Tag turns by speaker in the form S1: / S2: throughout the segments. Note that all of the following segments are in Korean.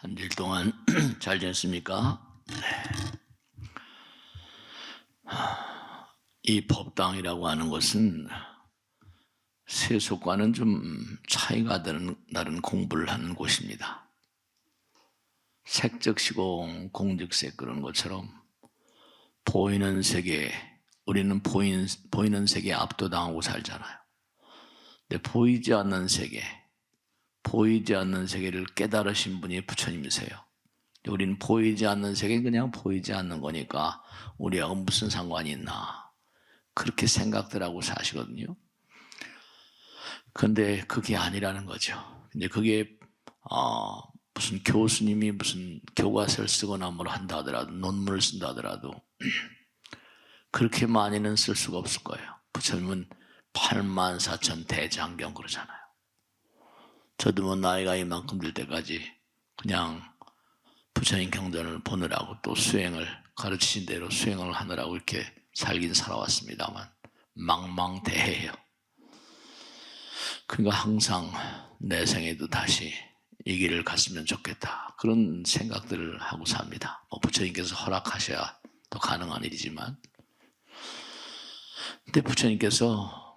S1: 한 주일 동안 잘 지냈습니까? 이 법당이라고 하는 것은 세속과는 좀 차이가 나는 공부를 하는 곳입니다. 색적시공, 공적색 그런 것처럼 보이는 세계, 우리는 보이는 세계에 압도당하고 살잖아요. 근데 보이지 않는 세계를 깨달으신 분이 부처님이세요. 우리는 보이지 않는 세계는 그냥 보이지 않는 거니까 우리하고 무슨 상관이 있나 그렇게 생각들 하고 사시거든요. 근데 그게 아니라는 거죠. 근데 그게 무슨 교수님이 무슨 교과서를 쓰거나 뭘 한다 하더라도 논문을 쓴다 하더라도 그렇게 많이는 쓸 수가 없을 거예요. 부처님은 84,000 대장경 그러잖아요. 저도 뭐 나이가 이만큼 될 때까지 그냥 부처님 경전을 보느라고 또 수행을 가르치신 대로 수행을 하느라고 이렇게 살긴 살아왔습니다만 망망대해요. 그러니까 항상 내 생에도 다시 이 길을 갔으면 좋겠다 그런 생각들을 하고 삽니다. 부처님께서 허락하셔야 또 가능한 일이지만 근데 부처님께서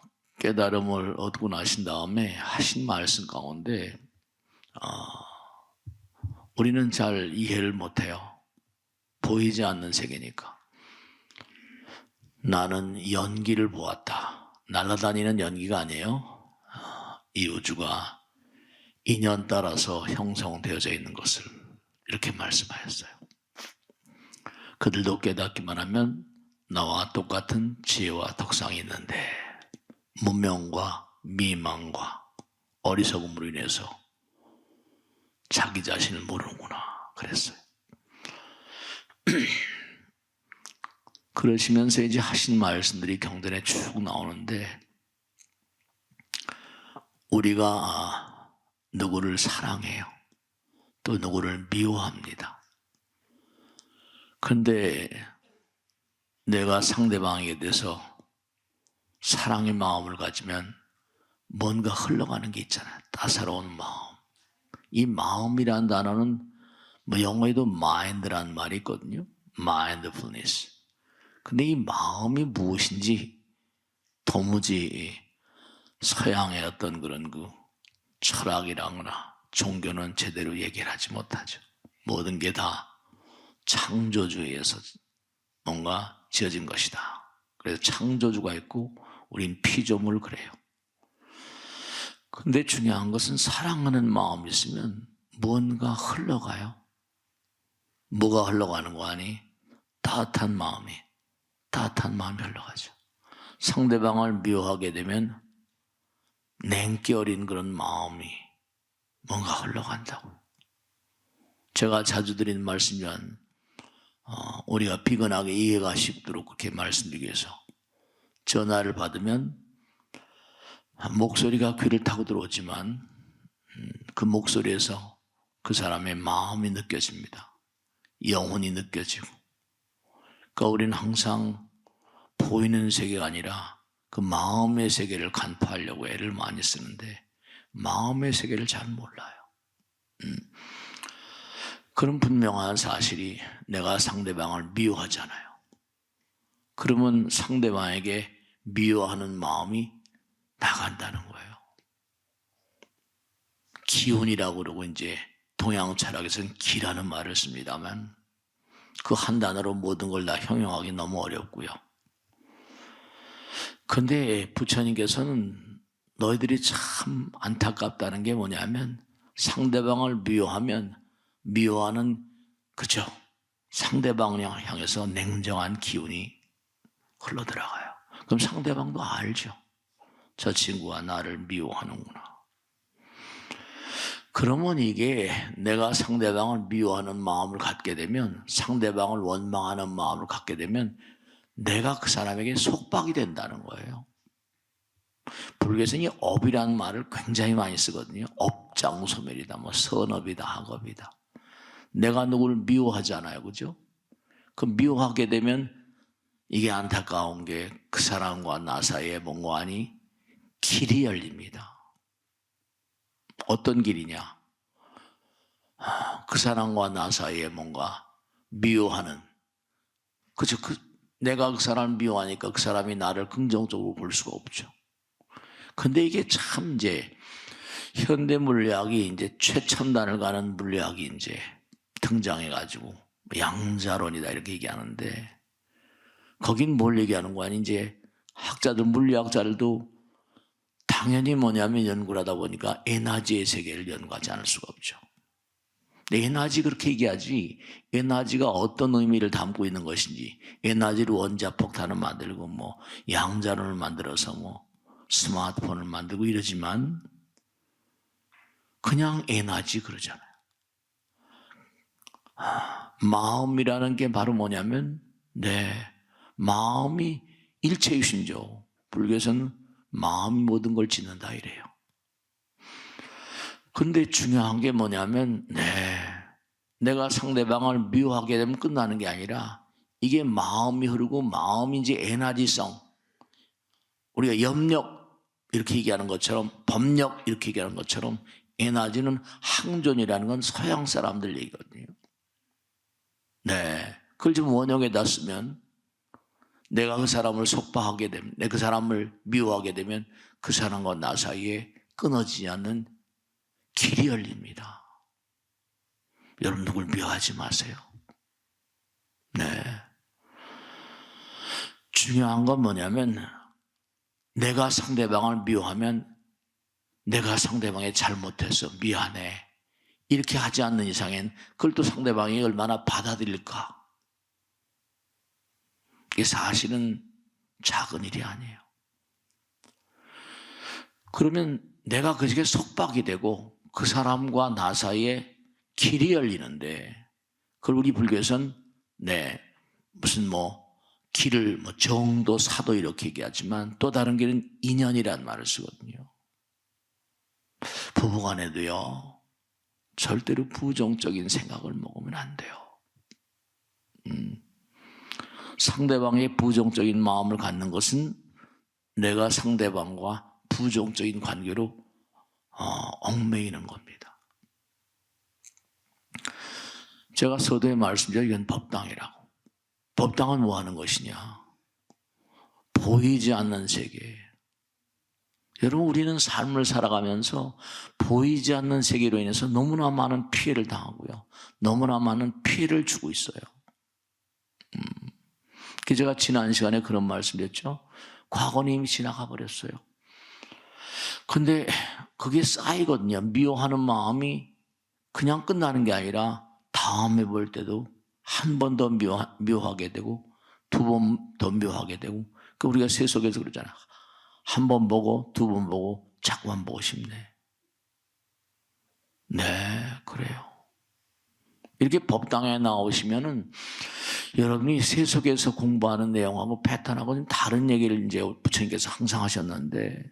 S1: 깨달음을 얻고 나신 다음에 하신 말씀 가운데 우리는 잘 이해를 못해요. 보이지 않는 세계니까. 나는 연기를 보았다. 날아다니는 연기가 아니에요. 이 우주가 인연 따라서 형성되어져 있는 것을 이렇게 말씀하셨어요. 그들도 깨닫기만 하면 나와 똑같은 지혜와 덕상이 있는데 문명과 미망과 어리석음으로 인해서 자기 자신을 모르는구나 그랬어요. 그러시면서 이제 하신 말씀들이 경전에 쭉 나오는데 우리가 누구를 사랑해요. 또 누구를 미워합니다. 그런데 내가 상대방에게 대해서 사랑의 마음을 가지면 뭔가 흘러가는 게 있잖아요. 따사로운 마음. 이 마음이라는 단어는 영어에도 mind라는 말이 있거든요. mindfulness. 근데 이 마음이 무엇인지 도무지 서양의 어떤 그런 철학이라거나 종교는 제대로 얘기를 하지 못하죠. 모든 게 다 창조주에서 뭔가 지어진 것이다. 그래서 창조주가 있고 우린 피조물 그래요. 근데 중요한 것은 사랑하는 마음이 있으면 뭔가 흘러가요. 뭐가 흘러가는 거 아니? 따뜻한 마음이 흘러가죠. 상대방을 미워하게 되면 냉기 어린 그런 마음이 뭔가 흘러간다고. 제가 자주 드리는 말씀이란 우리가 비근하게 이해가 쉽도록 그렇게 말씀드리기 위해서 전화를 받으면 목소리가 귀를 타고 들어오지만 그 목소리에서 그 사람의 마음이 느껴집니다. 영혼이 느껴지고. 그러니까 우리는 항상 보이는 세계가 아니라 그 마음의 세계를 간파하려고 애를 많이 쓰는데 마음의 세계를 잘 몰라요. 그런 분명한 사실이 내가 상대방을 미워하잖아요. 그러면 상대방에게 미워하는 마음이 나간다는 거예요. 기운이라고 그러고 이제 동양 철학에서는 기라는 말을 씁니다만 그 한 단어로 모든 걸 다 형용하기 너무 어렵고요. 그런데 부처님께서는 너희들이 참 안타깝다는 게 뭐냐면 상대방을 미워하면 미워하는 그죠? 상대방을 향해서 냉정한 기운이 흘러들어가요. 그럼 상대방도 알죠. 저 친구가 나를 미워하는구나. 그러면 이게 내가 상대방을 미워하는 마음을 갖게 되면 상대방을 원망하는 마음을 갖게 되면 내가 그 사람에게 속박이 된다는 거예요. 불교에서는 이 업이라는 말을 굉장히 많이 쓰거든요. 업장소멸이다, 선업이다, 학업이다. 내가 누구를 미워하잖아요. 그죠? 그 미워하게 되면 이게 안타까운 게 그 사람과 나 사이에 뭔가 아니 길이 열립니다. 어떤 길이냐? 그 사람과 나 사이에 뭔가 미워하는, 그죠? 내가 그 사람을 미워하니까 그 사람이 나를 긍정적으로 볼 수가 없죠. 근데 이게 참 이제 현대 물리학이 이제 최첨단을 가는 물리학이 이제 등장해가지고 양자론이다 이렇게 얘기하는데, 거긴 뭘 얘기하는 거 아니? 이제 학자들, 물리학자들도 당연히 뭐냐면 연구를 하다 보니까 에너지의 세계를 연구하지 않을 수가 없죠. 근데 에너지 그렇게 얘기하지, 에너지가 어떤 의미를 담고 있는 것인지, 에너지로 원자폭탄을 만들고 뭐 양자론을 만들어서 뭐 스마트폰을 만들고 이러지만 그냥 에너지 그러잖아요. 마음이라는 게 바로 뭐냐면 마음이 일체유심조. 불교에서는 마음이 모든 걸 짓는다 이래요. 근데 중요한 게 뭐냐면 내가 상대방을 미워하게 되면 끝나는 게 아니라 이게 마음이 흐르고, 마음이 이제 에너지성, 우리가 염력 이렇게 얘기하는 것처럼, 법력 이렇게 얘기하는 것처럼 에너지는 항존이라는 건 서양 사람들 얘기거든요. 그걸 좀 원형에다 쓰면 내가 그 사람을 속박하게 되면, 내가 그 사람을 미워하게 되면 그 사람과 나 사이에 끊어지지 않는 길이 열립니다. 여러분 누굴 미워하지 마세요. 중요한 건 뭐냐면 내가 상대방을 미워하면 내가 상대방이 잘못해서 미안해 이렇게 하지 않는 이상엔 그걸 또 상대방이 얼마나 받아들일까? 이게 사실은 작은 일이 아니에요. 그러면 내가 그게 속박이 되고 그 사람과 나 사이에 길이 열리는데, 그걸 우리 불교에서는 무슨 길을 정도, 사도 이렇게 얘기하지만 또 다른 길은 인연이라는 말을 쓰거든요. 부부간에도요, 절대로 부정적인 생각을 먹으면 안 돼요. 상대방의 부정적인 마음을 갖는 것은 내가 상대방과 부정적인 관계로 얽매이는 겁니다. 제가 서두에 말씀드린 이건 법당이라고. 법당은 뭐 하는 것이냐? 보이지 않는 세계. 여러분, 우리는 삶을 살아가면서 보이지 않는 세계로 인해서 너무나 많은 피해를 당하고요, 너무나 많은 피해를 주고 있어요. 제가 지난 시간에 그런 말씀드렸죠. 과거는 이미 지나가 버렸어요. 근데 그게 쌓이거든요. 미워하는 마음이 그냥 끝나는 게 아니라 다음에 볼 때도 한 번 더 미워하게 되고, 두 번 더 미워하게 되고. 우리가 세속에서 그러잖아요. 한 번 보고 두 번 보고 자꾸만 보고 싶네. 그래요. 이렇게 법당에 나오시면은 여러분이 세속에서 공부하는 내용하고 패턴하고 다른 얘기를 이제 부처님께서 항상 하셨는데,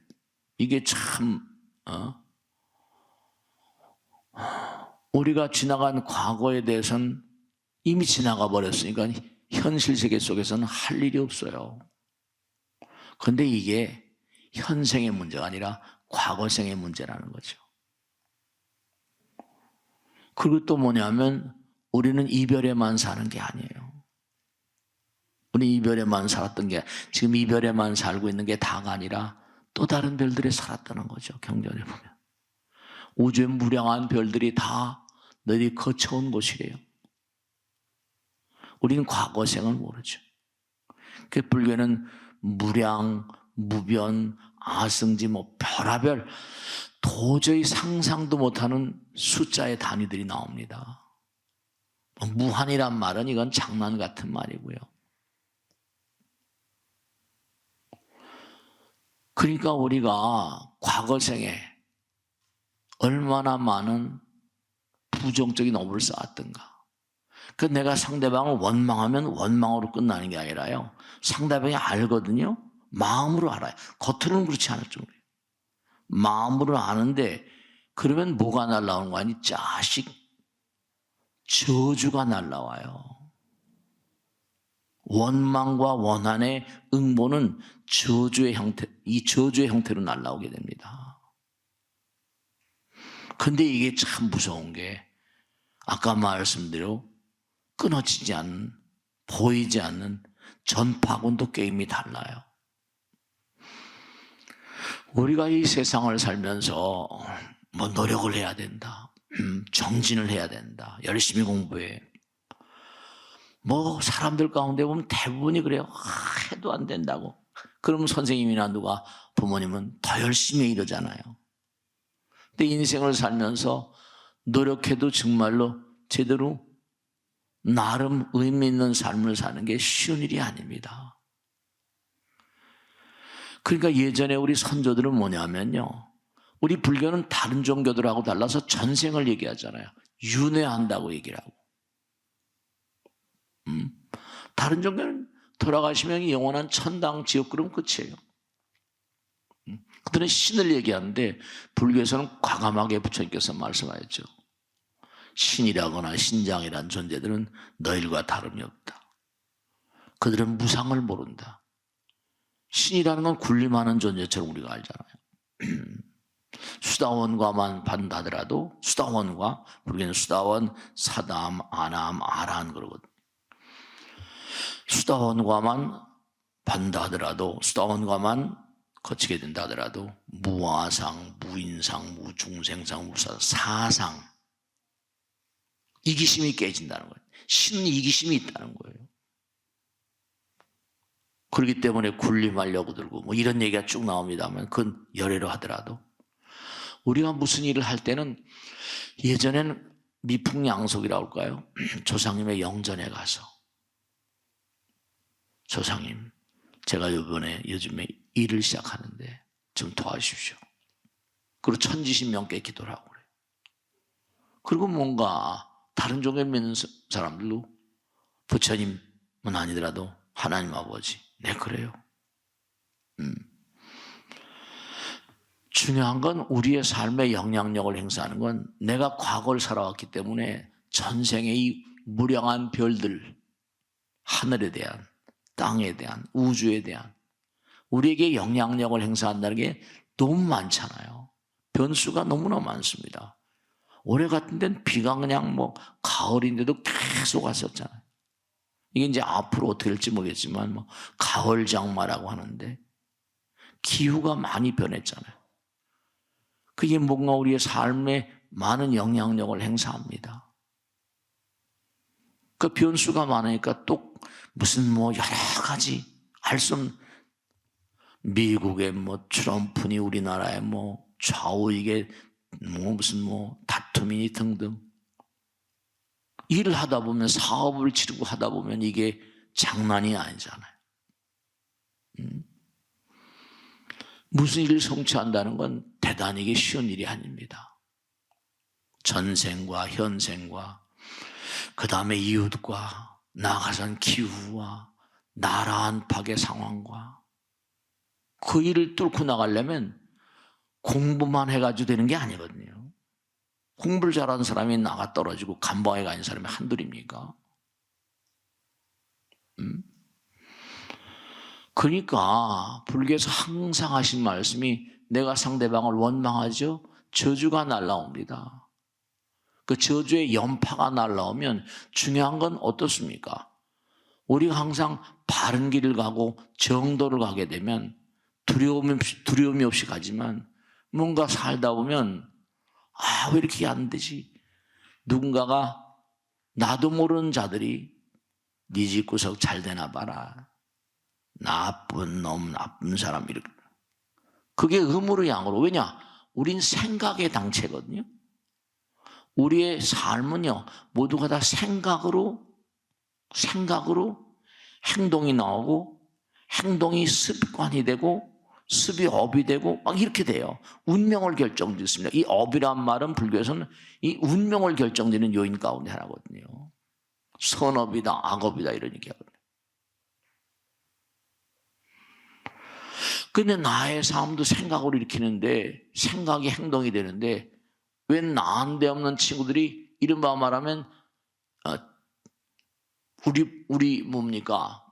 S1: 이게 참 우리가 지나간 과거에 대해서는 이미 지나가 버렸으니까 현실 세계 속에서는 할 일이 없어요. 그런데 이게 현생의 문제가 아니라 과거생의 문제라는 거죠. 그리고 또 뭐냐면 우리는 이별에만 사는 게 아니에요. 우리 이별에만 살았던 게, 지금 이별에만 살고 있는 게 다가 아니라 또 다른 별들에 살았다는 거죠. 경전에 보면 우주의 무량한 별들이 다 너희들이 거쳐온 곳이래요. 우리는 과거생을 모르죠. 그 불교는 무량, 무변, 아승지 별하별 도저히 상상도 못하는 숫자의 단위들이 나옵니다. 무한이란 말은 이건 장난 같은 말이고요. 그러니까 우리가 과거생에 얼마나 많은 부정적인 업을 쌓았던가. 내가 상대방을 원망하면 원망으로 끝나는 게 아니라요, 상대방이 알거든요. 마음으로 알아요. 겉으로는 그렇지 않을 정도예요. 마음으로 아는데, 그러면 뭐가 날라오는 거 아니? 자식, 저주가 날라와요. 원망과 원한의 응보는 저주의 형태, 이 저주의 형태로 날라오게 됩니다. 근데 이게 참 무서운 게, 아까 말씀대로 끊어지지 않는, 보이지 않는 전파군도 게임이 달라요. 우리가 이 세상을 살면서 뭐 노력을 해야 된다, 정진을 해야 된다, 열심히 공부해. 뭐 사람들 가운데 보면 대부분이 그래요. 해도 안 된다고. 그러면 선생님이나 누가, 부모님은 더 열심히 이러잖아요. 근데 인생을 살면서 노력해도 정말로 제대로 나름 의미 있는 삶을 사는 게 쉬운 일이 아닙니다. 그러니까 예전에 우리 선조들은 뭐냐면요, 우리 불교는 다른 종교들하고 달라서 전생을 얘기하잖아요. 윤회한다고 얘기를 하고. 다른 종교는 돌아가시면 영원한 천당, 지옥 그러면 끝이에요. 그들은 신을 얘기하는데 불교에서는 과감하게 부처님께서 말씀하셨죠. 신이라거나 신장이란 존재들은 너희들과 다름이 없다. 그들은 무상을 모른다. 신이라는 건 군림하는 존재처럼 우리가 알잖아요. 수다원과만 반다더라도, 수다원과, 불교는 수다원, 사담, 아남, 아란 그러거든. 수다원과만 반다더라도, 수다원과만 거치게 된다 하더라도 무아상, 무인상, 무중생상, 무사상, 이기심이 깨진다는 거예요. 신은 이기심이 있다는 거예요. 그렇기 때문에 군림하려고 들고 뭐 이런 얘기가 쭉 나옵니다만 그건 열애로 하더라도 우리가 무슨 일을 할 때는, 예전에는 미풍양속이라고 할까요? 조상님의 영전에 가서, 조상님, 제가 요즘에 일을 시작하는데 좀 도와주십시오. 그리고 천지신명께 기도를 하고 그래요. 그리고 뭔가 다른 종교 믿는 사람들로, 부처님은 아니더라도 하나님 아버지, 네 그래요. 중요한 건 우리의 삶에 영향력을 행사하는 건, 내가 과거를 살아왔기 때문에 전생의 이 무량한 별들, 하늘에 대한, 땅에 대한, 우주에 대한 우리에게 영향력을 행사한다는 게 너무 많잖아요. 변수가 너무나 많습니다. 올해 같은 데는 비가 그냥 뭐 가을인데도 계속 왔었잖아요. 이게 이제 앞으로 어떻게 될지 모르겠지만 뭐 가을 장마라고 하는데 기후가 많이 변했잖아요. 그게 뭔가 우리의 삶에 많은 영향력을 행사합니다. 그 변수가 많으니까 또 무슨 뭐 여러 가지 알 수 없는, 미국의 뭐 트럼프니 우리나라의 뭐 좌우 이게 뭐 무슨 뭐 다툼이니 등등, 일을 하다 보면, 사업을 치르고 하다 보면 이게 장난이 아니잖아요. 무슨 일을 성취한다는 건 대단히 이게 쉬운 일이 아닙니다. 전생과 현생과 그 다음에 이웃과 나아가선 기후와 나라 안팎의 상황과 그 일을 뚫고 나가려면 공부만 해가지고 되는 게 아니거든요. 공부를 잘하는 사람이 나가 떨어지고 감방에 가 있는 사람이 한둘입니까? 그러니까 불교에서 항상 하신 말씀이, 내가 상대방을 원망하죠? 저주가 날라옵니다. 그 저주의 연파가 날라오면 중요한 건 어떻습니까? 우리가 항상 바른 길을 가고 정도를 가게 되면 두려움이 없이 가지만, 뭔가 살다 보면 왜 이렇게 안 되지? 누군가가, 나도 모르는 자들이 네 집구석 잘 되나 봐라, 나쁜 놈, 나쁜 사람, 이렇게. 그게 음으로 양으로. 왜냐? 우린 생각의 당체거든요. 우리의 삶은요, 모두가 다 생각으로 행동이 나오고, 행동이 습관이 되고, 습이 업이 되고, 막 이렇게 돼요. 운명을 결정짓습니다. 이 업이란 말은 불교에서는 이 운명을 결정짓는 요인 가운데 하나거든요. 선업이다, 악업이다, 이런 얘기하거든요. 근데 나의 삶도 생각으로 일으키는데, 생각이 행동이 되는데, 왜 나한테 없는 친구들이 이른바 말하면 우리 뭡니까,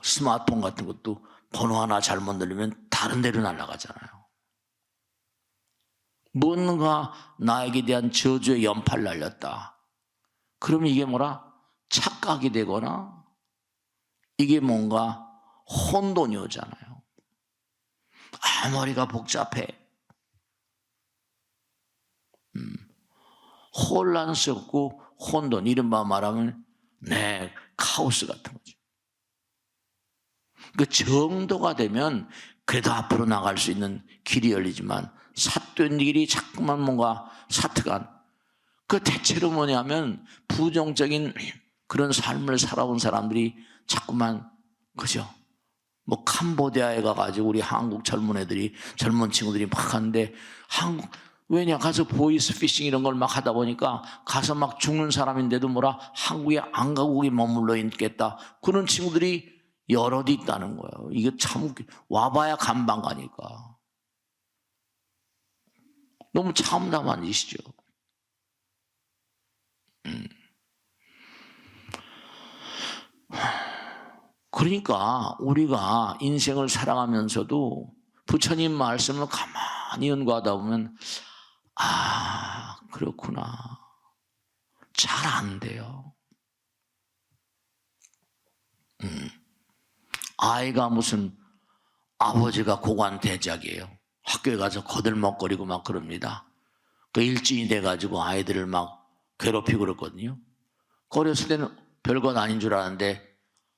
S1: 스마트폰 같은 것도 번호 하나 잘못 누르면 다른 데로 날아가잖아요. 뭔가 나에게 대한 저주의 연파를 날렸다. 그럼 이게 뭐라? 착각이 되거나 이게 뭔가 혼돈이 오잖아요. 머리가 복잡해. 혼란스럽고 혼돈, 이른바 말하면 카오스 같은 거죠. 그 정도가 되면 그래도 앞으로 나갈 수 있는 길이 열리지만 삿된 길이 자꾸만 뭔가 사트가, 그 대체로 뭐냐면 부정적인 그런 삶을 살아온 사람들이 자꾸만, 그죠? 뭐 캄보디아에 가가지고 우리 한국 젊은 친구들이 막 하는데, 왜냐, 가서 보이스 피싱 이런 걸 막 하다 보니까 가서 막 죽는 사람인데도 한국에 안 가고 거기 머물러 있겠다. 그런 친구들이 여럿이 있다는 거예요. 이게 참 와봐야 감방 가니까. 너무 참담한 짓이죠. 그러니까 우리가 인생을 살아가면서도 부처님 말씀을 가만히 연구하다 보면 그렇구나. 잘 안 돼요. 아이가 무슨 아버지가 고관대작이에요. 학교에 가서 거들먹거리고 막 그럽니다. 그 일진이 돼가지고 아이들을 막 괴롭히고 그랬거든요. 어렸을 때는 별것 아닌 줄 알았는데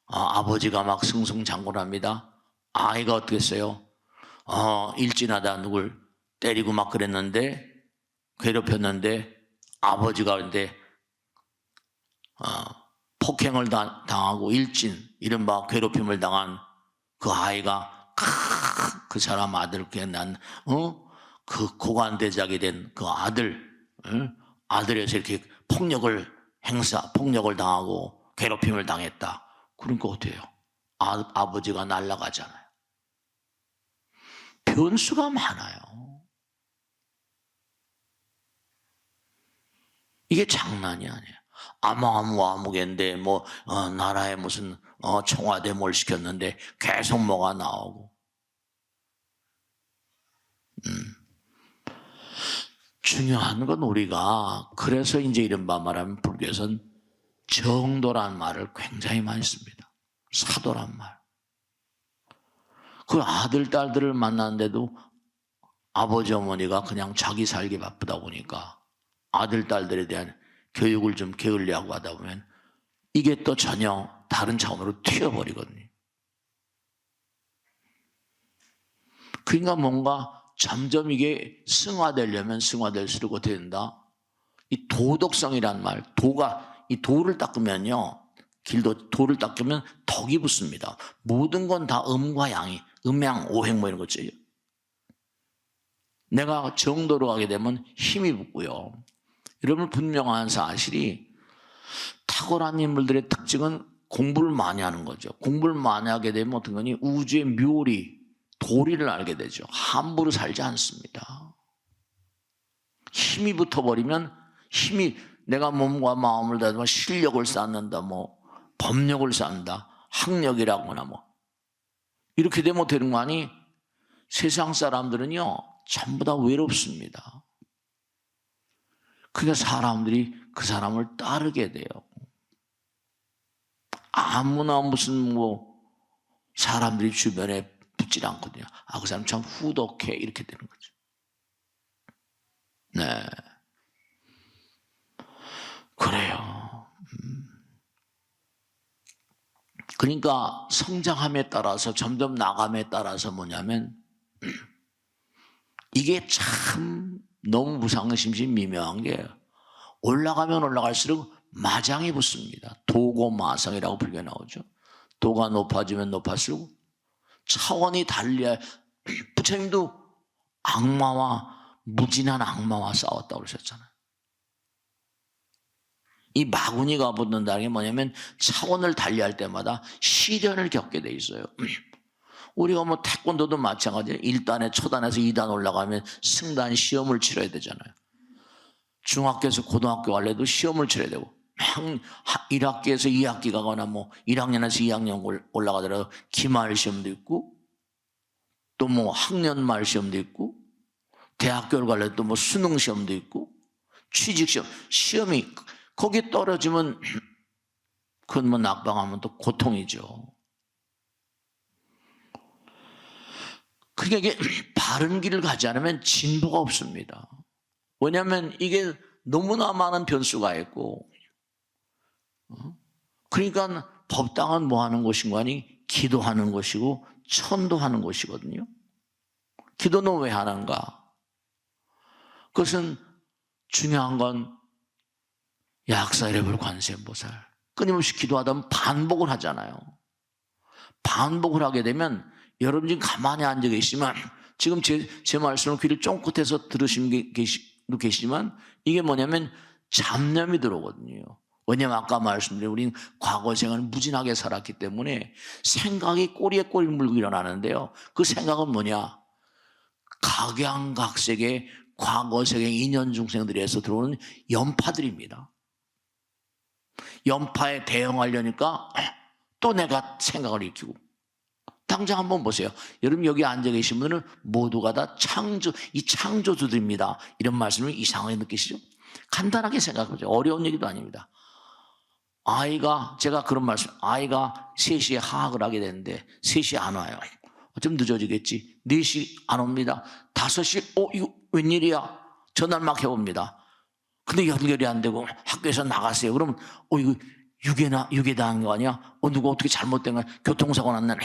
S1: 아버지가 막 승승장구합니다. 아이가 어떻게 했어요? 일진하다 누굴 때리고 막 그랬는데, 괴롭혔는데 아버지가 근데 폭행을 당하고 일진, 이른바 괴롭힘을 당한 그 아이가 그 사람 아들께 난 그 고관대작이 된 그 아들에서 이렇게 폭력을 당하고 괴롭힘을 당했다. 그러니까 어때요? 아버지가 날아가잖아요. 변수가 많아요. 이게 장난이 아니에요. 아무개인데 나라에 무슨 청와대 뭘 시켰는데 계속 뭐가 나오고. 중요한 건 우리가, 그래서 이제 이른바 말하면 불교에서는 정도란 말을 굉장히 많이 씁니다. 사도란 말. 그 아들, 딸들을 만나는데도 아버지, 어머니가 그냥 자기 살기 바쁘다 보니까 아들, 딸들에 대한 교육을 좀 게을리하고 하다 보면 이게 또 전혀 다른 차원으로 튀어버리거든요. 그러니까 뭔가 점점 이게 승화되려면 승화될수록 어떻게 된다? 이 도덕성이란 말, 이 도를 닦으면요, 돌을 닦으면 덕이 붙습니다. 모든 건 다 음과 양이, 음양, 오행 이런 거죠. 내가 정도로 가게 되면 힘이 붙고요. 여러분 분명한 사실이, 탁월한 인물들의 특징은 공부를 많이 하는 거죠. 공부를 많이 하게 되면 어떤 거니? 우주의 묘리, 도리를 알게 되죠. 함부로 살지 않습니다. 힘이 붙어버리면 내가 몸과 마음을 다하면 실력을 쌓는다, 법력을 쌓는다, 학력이라거나 이렇게 되면 되는 거 아니? 세상 사람들은요 전부 다 외롭습니다. 그러니까 사람들이 그 사람을 따르게 돼요. 아무나 무슨 사람들이 주변에 붙질 않거든요. 그 사람 참 후덕해, 이렇게 되는 거죠. 네, 그래요. 그러니까 성장함에 따라서, 점점 나감에 따라서 뭐냐면 이게 참 너무 무상심심 미묘한 게, 올라가면 올라갈수록 마장이 붙습니다. 도고마상이라고 불교에 나오죠. 도가 높아지면 높아질수록 차원이 달려야. 부처님도 무진한 악마와 싸웠다고 그러셨잖아요. 이 마구니가 붙는다는 게 뭐냐면 차원을 달리할 때마다 시련을 겪게 돼 있어요. 우리가 태권도도 마찬가지예요. 1단에 초단에서 2단 올라가면 승단 시험을 치러야 되잖아요. 중학교에서 고등학교 갈래도 시험을 치러야 되고, 1학기에서 2학기 가거나 1학년에서 2학년 올라가더라도 기말 시험도 있고, 또 학년 말 시험도 있고, 대학교를 가려도 또 뭐 수능 시험도 있고 취직 시험이 거기에 떨어지면 그건 뭐 낙방하면 또 고통이죠. 그러니까 이게 바른 길을 가지 않으면 진보가 없습니다. 왜냐하면 이게 너무나 많은 변수가 있고, 그러니까 법당은 뭐 하는 것인가 하니 기도하는 것이고 천도하는 것이거든요. 기도는 왜 하는가? 그것은 중요한 건 약사이레불 관세음보살 끊임없이 기도하다 보면 반복을 하잖아요. 반복을 하게 되면 여러분 지금 가만히 앉아 계시면 지금 제 말씀을 귀를 쫑긋해서 들으시는 계시지만 이게 뭐냐면 잡념이 들어오거든요. 왜냐하면 아까 말씀드린 우리는 과거 생을 무진하게 살았기 때문에 생각이 꼬리에 꼬리를 물고 일어나는데요. 그 생각은 뭐냐? 각양각색의 과거 생의 인연 중생들에서 들어오는 연파들입니다. 연파에 대응하려니까 또 내가 생각을 일으키고, 당장 한번 보세요. 여러분 여기 앉아 계신 분들은 모두가 다 이 창조주들입니다. 이런 말씀을 이상하게 느끼시죠? 간단하게 생각하죠. 어려운 얘기도 아닙니다. 제가 그런 말씀, 아이가 3시에 하학을 하게 되는데 3시에 안 와요. 좀 늦어지겠지. 4시 안 옵니다. 5시, 이거 웬일이야? 전화를 막 해봅니다. 근데 연결이 안 되고 학교에서 나갔어요. 그러면 이거 유괴 당한 거 아니야? 누가 어떻게 잘못된 거야? 교통사고 났네.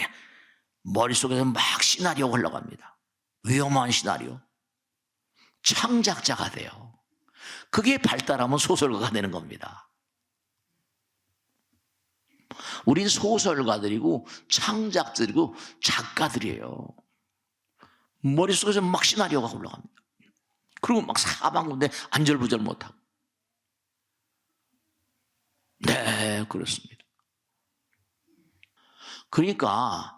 S1: 머릿속에서 막 시나리오가 흘러갑니다. 위험한 시나리오. 창작자가 돼요. 그게 발달하면 소설가가 되는 겁니다. 우린 소설가들이고 창작들이고 작가들이에요. 머릿속에서 막 시나리오가 흘러갑니다. 그리고 막 사방군데 안절부절 못하고. 네, 그렇습니다. 그러니까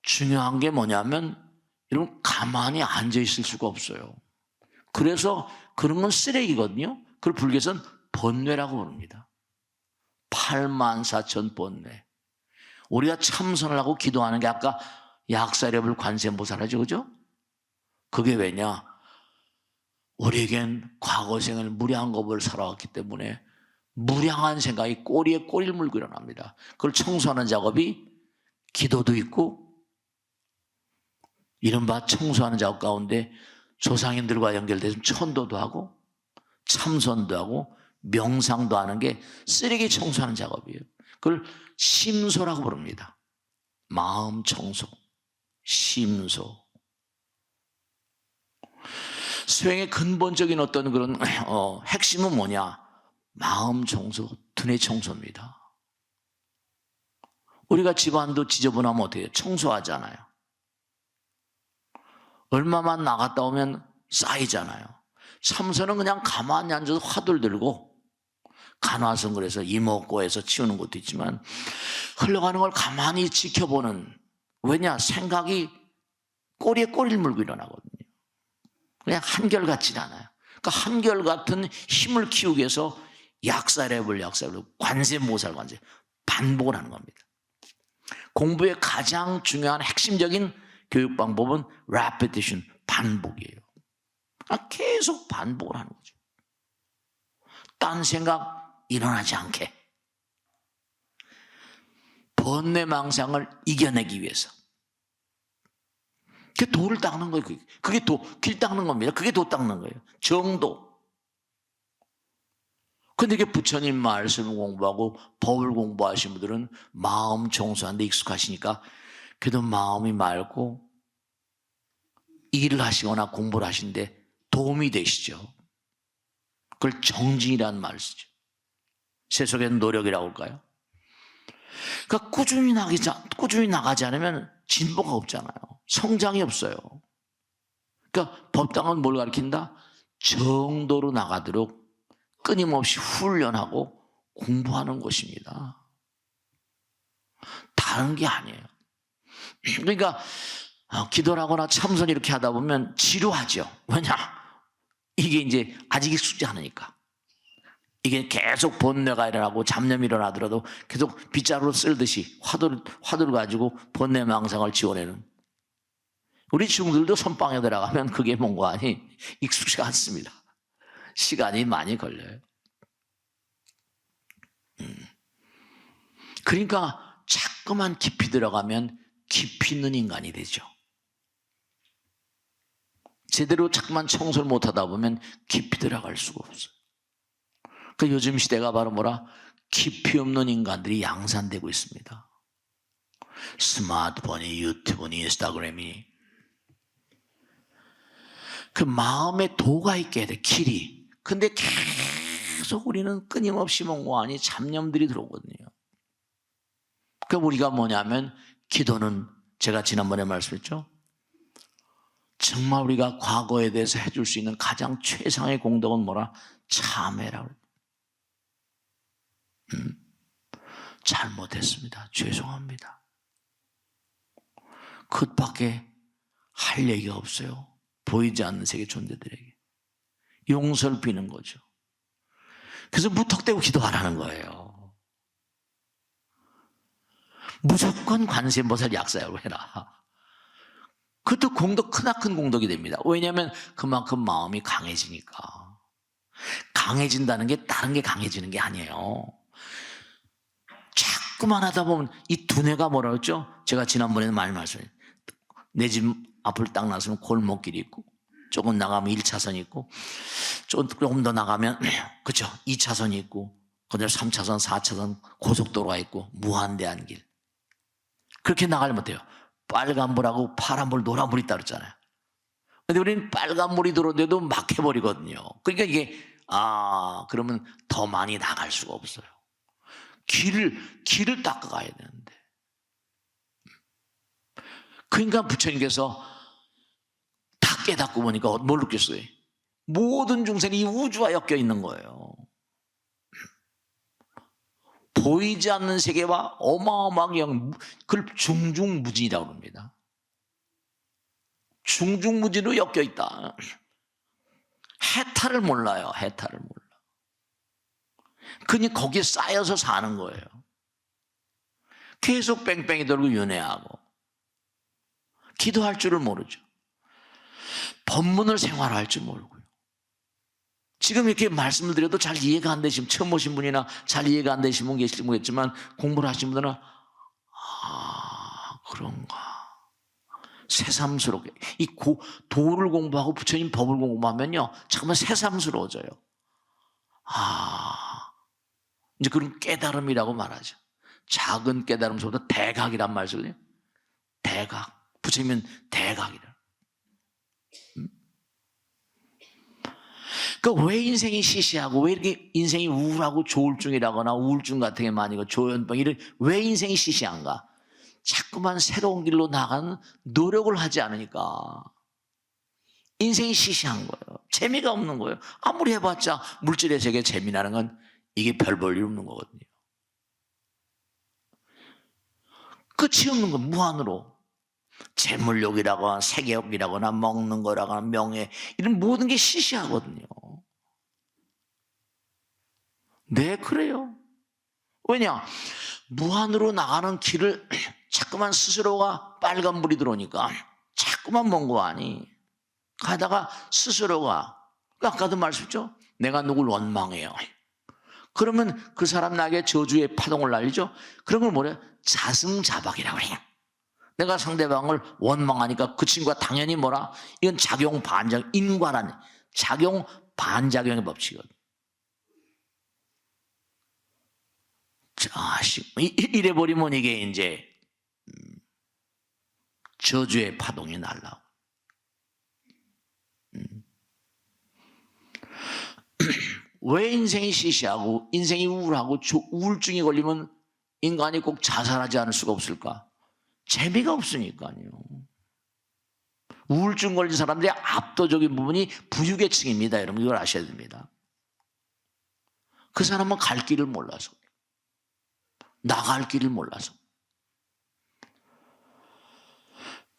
S1: 중요한 게 뭐냐면 여러분 가만히 앉아있을 수가 없어요. 그래서 그런 건 쓰레기거든요. 그걸 불교에서는 번뇌라고 부릅니다. 84,000 번뇌. 우리가 참선을 하고 기도하는 게 아까 약사렵을 관세음보살하죠, 그죠? 그게 왜냐? 우리에겐 과거생을 무량한 법을 살아왔기 때문에 무량한 생각이 꼬리에 꼬리를 물고 일어납니다. 그걸 청소하는 작업이 기도도 있고, 이른바 청소하는 작업 가운데 조상님들과 연결돼서 천도도 하고 참선도 하고 명상도 하는 게 쓰레기 청소하는 작업이에요. 그걸 심소라고 부릅니다. 마음 청소, 심소. 수행의 근본적인 어떤 그런 핵심은 뭐냐? 마음 청소, 두뇌 청소입니다. 우리가 집안도 지저분하면 어떻게 해요? 청소하잖아요. 얼마만 나갔다 오면 쌓이잖아요. 참선은 그냥 가만히 앉아서 화두를 들고 간화성 그래서 이목고에서 치우는 것도 있지만 흘러가는 걸 가만히 지켜보는, 왜냐? 생각이 꼬리에 꼬리를 물고 일어나거든요. 그냥 한결같지 않아요. 그러니까 한결같은 힘을 키우기 위해서 약사랩을 관세음보살 관세 반복을 하는 겁니다. 공부의 가장 중요한 핵심적인 교육 방법은 repetition, 반복이에요. 계속 반복을 하는 거죠. 딴 생각 일어나지 않게. 번뇌망상을 이겨내기 위해서. 그게 도를 닦는 거예요. 그게 길 닦는 겁니다. 그게 도 닦는 거예요. 정도. 근데 이게 부처님 말씀을 공부하고 법을 공부하신 분들은 마음 청소하는 데 익숙하시니까 그래도 마음이 맑고 일을 하시거나 공부를 하시는데 도움이 되시죠. 그걸 정진이라는 말을 쓰죠. 세속에는 노력이라고 할까요? 그러니까 꾸준히 나가지 않으면 진보가 없잖아요. 성장이 없어요. 그러니까 법당은 뭘 가르친다? 정도로 나가도록 끊임없이 훈련하고 공부하는 것입니다. 다른 게 아니에요. 그러니까 기도를 하거나 참선 이렇게 하다 보면 지루하죠. 왜냐? 이게 이제 아직 익숙지 않으니까. 이게 계속 번뇌가 일어나고 잡념이 일어나더라도 계속 빗자루로 쓸듯이 화두를 가지고 번뇌망상을 지워내는, 우리 중들도 선방에 들어가면 그게 뭔가 아니 익숙치 않습니다. 시간이 많이 걸려요. 그러니까 자꾸만 깊이 들어가면 깊이 있는 인간이 되죠. 제대로 자꾸만 청소를 못하다 보면 깊이 들어갈 수가 없어요. 그 요즘 시대가 바로 뭐라? 깊이 없는 인간들이 양산되고 있습니다. 스마트폰이, 유튜브니, 인스타그램이. 그 마음에 도가 있게 돼, 길이. 근데 계속 우리는 끊임없이 뭔가 아니 잡념들이 들어오거든요. 그 우리가 뭐냐면 기도는 제가 지난번에 말씀했죠. 정말 우리가 과거에 대해서 해줄 수 있는 가장 최상의 공덕은 뭐라? 참회라고. 잘못했습니다. 죄송합니다. 그것밖에 할 얘기가 없어요. 보이지 않는 세계 존재들에게 용서를 비는 거죠. 그래서 무턱대고 기도하라는 거예요. 무조건 관세음보살 약사라고 해라. 그것도 공덕, 크나큰 공덕이 됩니다. 왜냐하면 그만큼 마음이 강해지니까. 강해진다는 게 다른 게 강해지는 게 아니에요. 자꾸만 하다 보면 이 두뇌가 뭐라 그랬죠? 제가 지난번에는 많이 말씀했어요. 내 집 앞을 딱 나서면 골목길이 있고 조금 나가면 1차선이 있고 조금 더 나가면 그렇죠? 2차선이 있고 그다음에 3차선, 4차선 고속도로가 있고 무한대한 길. 그렇게 나가려면 어때요? 빨간불하고 파란불, 노란불이 있다 그랬잖아요. 근데 우리는 빨간불이 들어오는데도 막 해버리거든요. 그러니까 이게 그러면 더 많이 나갈 수가 없어요. 길을 닦아가야 되는데. 그러니까 부처님께서 다 깨닫고 보니까 뭘 느꼈어요? 모든 중생이 이 우주와 엮여 있는 거예요. 보이지 않는 세계와 어마어마하게 그걸 중중무진이라고 합니다. 중중무진으로 엮여 있다. 해탈을 몰라요. 해탈을 몰라. 그냥 거기에 쌓여서 사는 거예요. 계속 뺑뺑이 돌고 윤회하고 기도할 줄을 모르죠. 법문을 생활할 줄 모르고요. 지금 이렇게 말씀을 드려도 잘 이해가 안 되시면 처음 오신 분이나 잘 이해가 안 되신 분 계실지 모르겠지만 공부를 하신 분들은 그런가 새삼스럽게 이 도를 공부하고 부처님 법을 공부하면요 잠깐만 새삼스러워져요. 이제 그런 깨달음이라고 말하죠. 작은 깨달음보다 대각이란 말 쓰거든요. 대각. 부처님은 대각이라. 그러니까 왜 인생이 시시하고 왜 이렇게 인생이 우울하고 조울증이라거나 우울증 같은 게 많이 있고 조현병 이런 왜 인생이 시시한가? 자꾸만 새로운 길로 나가는 노력을 하지 않으니까 인생이 시시한 거예요. 재미가 없는 거예요. 아무리 해봤자 물질의 세계 재미나는 건 이게 별 볼 일 없는 거거든요. 끝이 없는 거 무한으로. 재물욕이라거나 세계욕이라거나 먹는 거라거나 명예 이런 모든 게 시시하거든요. 네, 그래요. 왜냐? 무한으로 나가는 길을 자꾸만 스스로가 빨간불이 들어오니까 자꾸만 먼 거 아니. 가다가 스스로가 아까도 말씀했죠? 내가 누굴 원망해요. 그러면 그 사람 나에게 저주의 파동을 날리죠? 그런 걸 뭐래요? 자승자박이라고 해요. 내가 상대방을 원망하니까 그 친구가 당연히 뭐라? 이건 작용 반작, 인과라는 작용 반작용의 법칙이거든. 이래버리면 이게 이제 저주의 파동이 날라오고. 왜 인생이 시시하고 인생이 우울하고 우울증이 걸리면 인간이 꼭 자살하지 않을 수가 없을까? 재미가 없으니까요. 우울증 걸린 사람들의 압도적인 부분이 부유계층입니다. 여러분 이걸 아셔야 됩니다. 그 사람은 갈 길을 몰라서 나갈 길을 몰라서.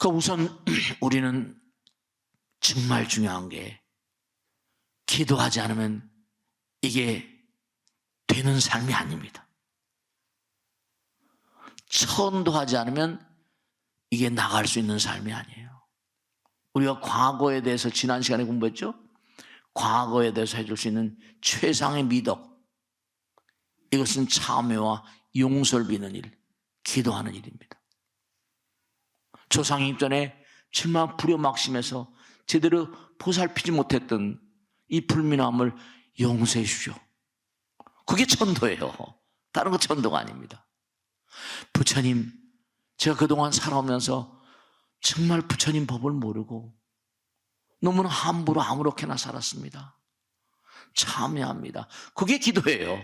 S1: 우선 우리는 정말 중요한 게 기도하지 않으면 이게 되는 삶이 아닙니다. 천도하지 않으면 이게 나갈 수 있는 삶이 아니에요. 우리가 과거에 대해서 지난 시간에 공부했죠? 과거에 대해서 해줄 수 있는 최상의 미덕, 이것은 참회와 용서를 비는 일, 기도하는 일입니다. 조상이 전에 정말 불효막심해서 제대로 보살피지 못했던 이 불민함을 용서해 주십시오. 그게 천도예요. 다른 거 천도가 아닙니다. 부처님, 제가 그동안 살아오면서 정말 부처님 법을 모르고 너무나 함부로 아무렇게나 살았습니다. 참여합니다. 그게 기도예요.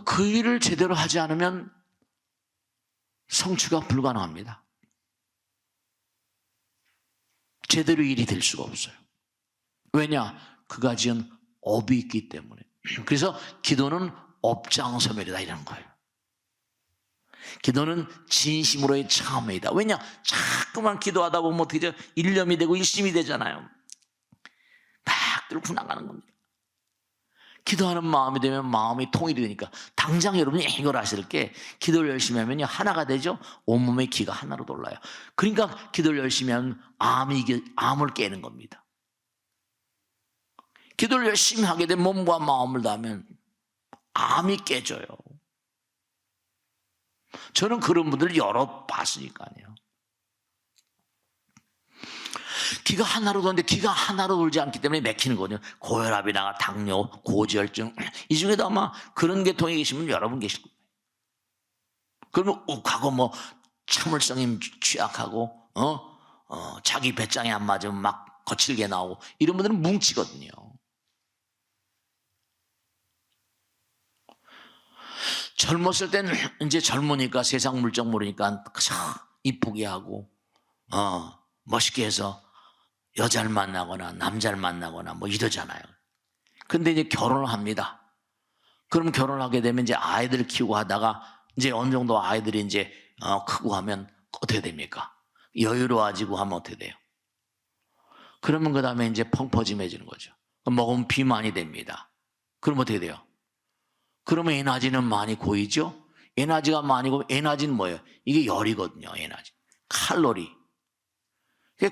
S1: 그 일을 제대로 하지 않으면 성취가 불가능합니다. 제대로 일이 될 수가 없어요. 왜냐? 그가 지은 업이 있기 때문에. 그래서 기도는 업장소멸이다 이런 거예요. 기도는 진심으로의 참회이다. 왜냐? 자꾸만 기도하다 보면 어떻게 돼요? 일념이 되고 일심이 되잖아요. 막 뚫고 나가는 겁니다. 기도하는 마음이 되면 마음이 통일이 되니까 당장 여러분이 이걸 아실 게 기도를 열심히 하면요 하나가 되죠. 온몸의 기가 하나로 돌아요. 그러니까 기도를 열심히 하면 암을 깨는 겁니다. 기도를 열심히 하게 되면 몸과 마음을 다하면 암이 깨져요. 저는 그런 분들을 여러 봤으니까요. 기가 하나로 도는데 기가 하나로 돌지 않기 때문에 막히는 거거든요. 고혈압이나 당뇨, 고지혈증, 이 중에도 아마 그런 계통에 계시면 여러분 계실 거예요. 그러면 욱하고 뭐 참을성이 취약하고 자기 배짱이 안 맞으면 막 거칠게 나오고 이런 분들은 뭉치거든요. 젊었을 때는 이제 젊으니까 세상 물정 모르니까 이쁘게 하고 멋있게 해서 여자를 만나거나 남자를 만나거나 뭐 이러잖아요. 근데 이제 결혼을 합니다. 그럼 결혼하게 되면 이제 아이들을 키우고 하다가 이제 어느 정도 아이들이 이제 크고 하면 어떻게 됩니까? 여유로워지고 하면 어떻게 돼요? 그러면 그 다음에 이제 펑퍼짐해지는 거죠. 먹으면 비만이 됩니다. 그럼 어떻게 돼요? 그러면 에너지는 많이 고이죠? 에너지가 많이 고이면 에너지는 뭐예요? 이게 열이거든요. 에너지. 칼로리.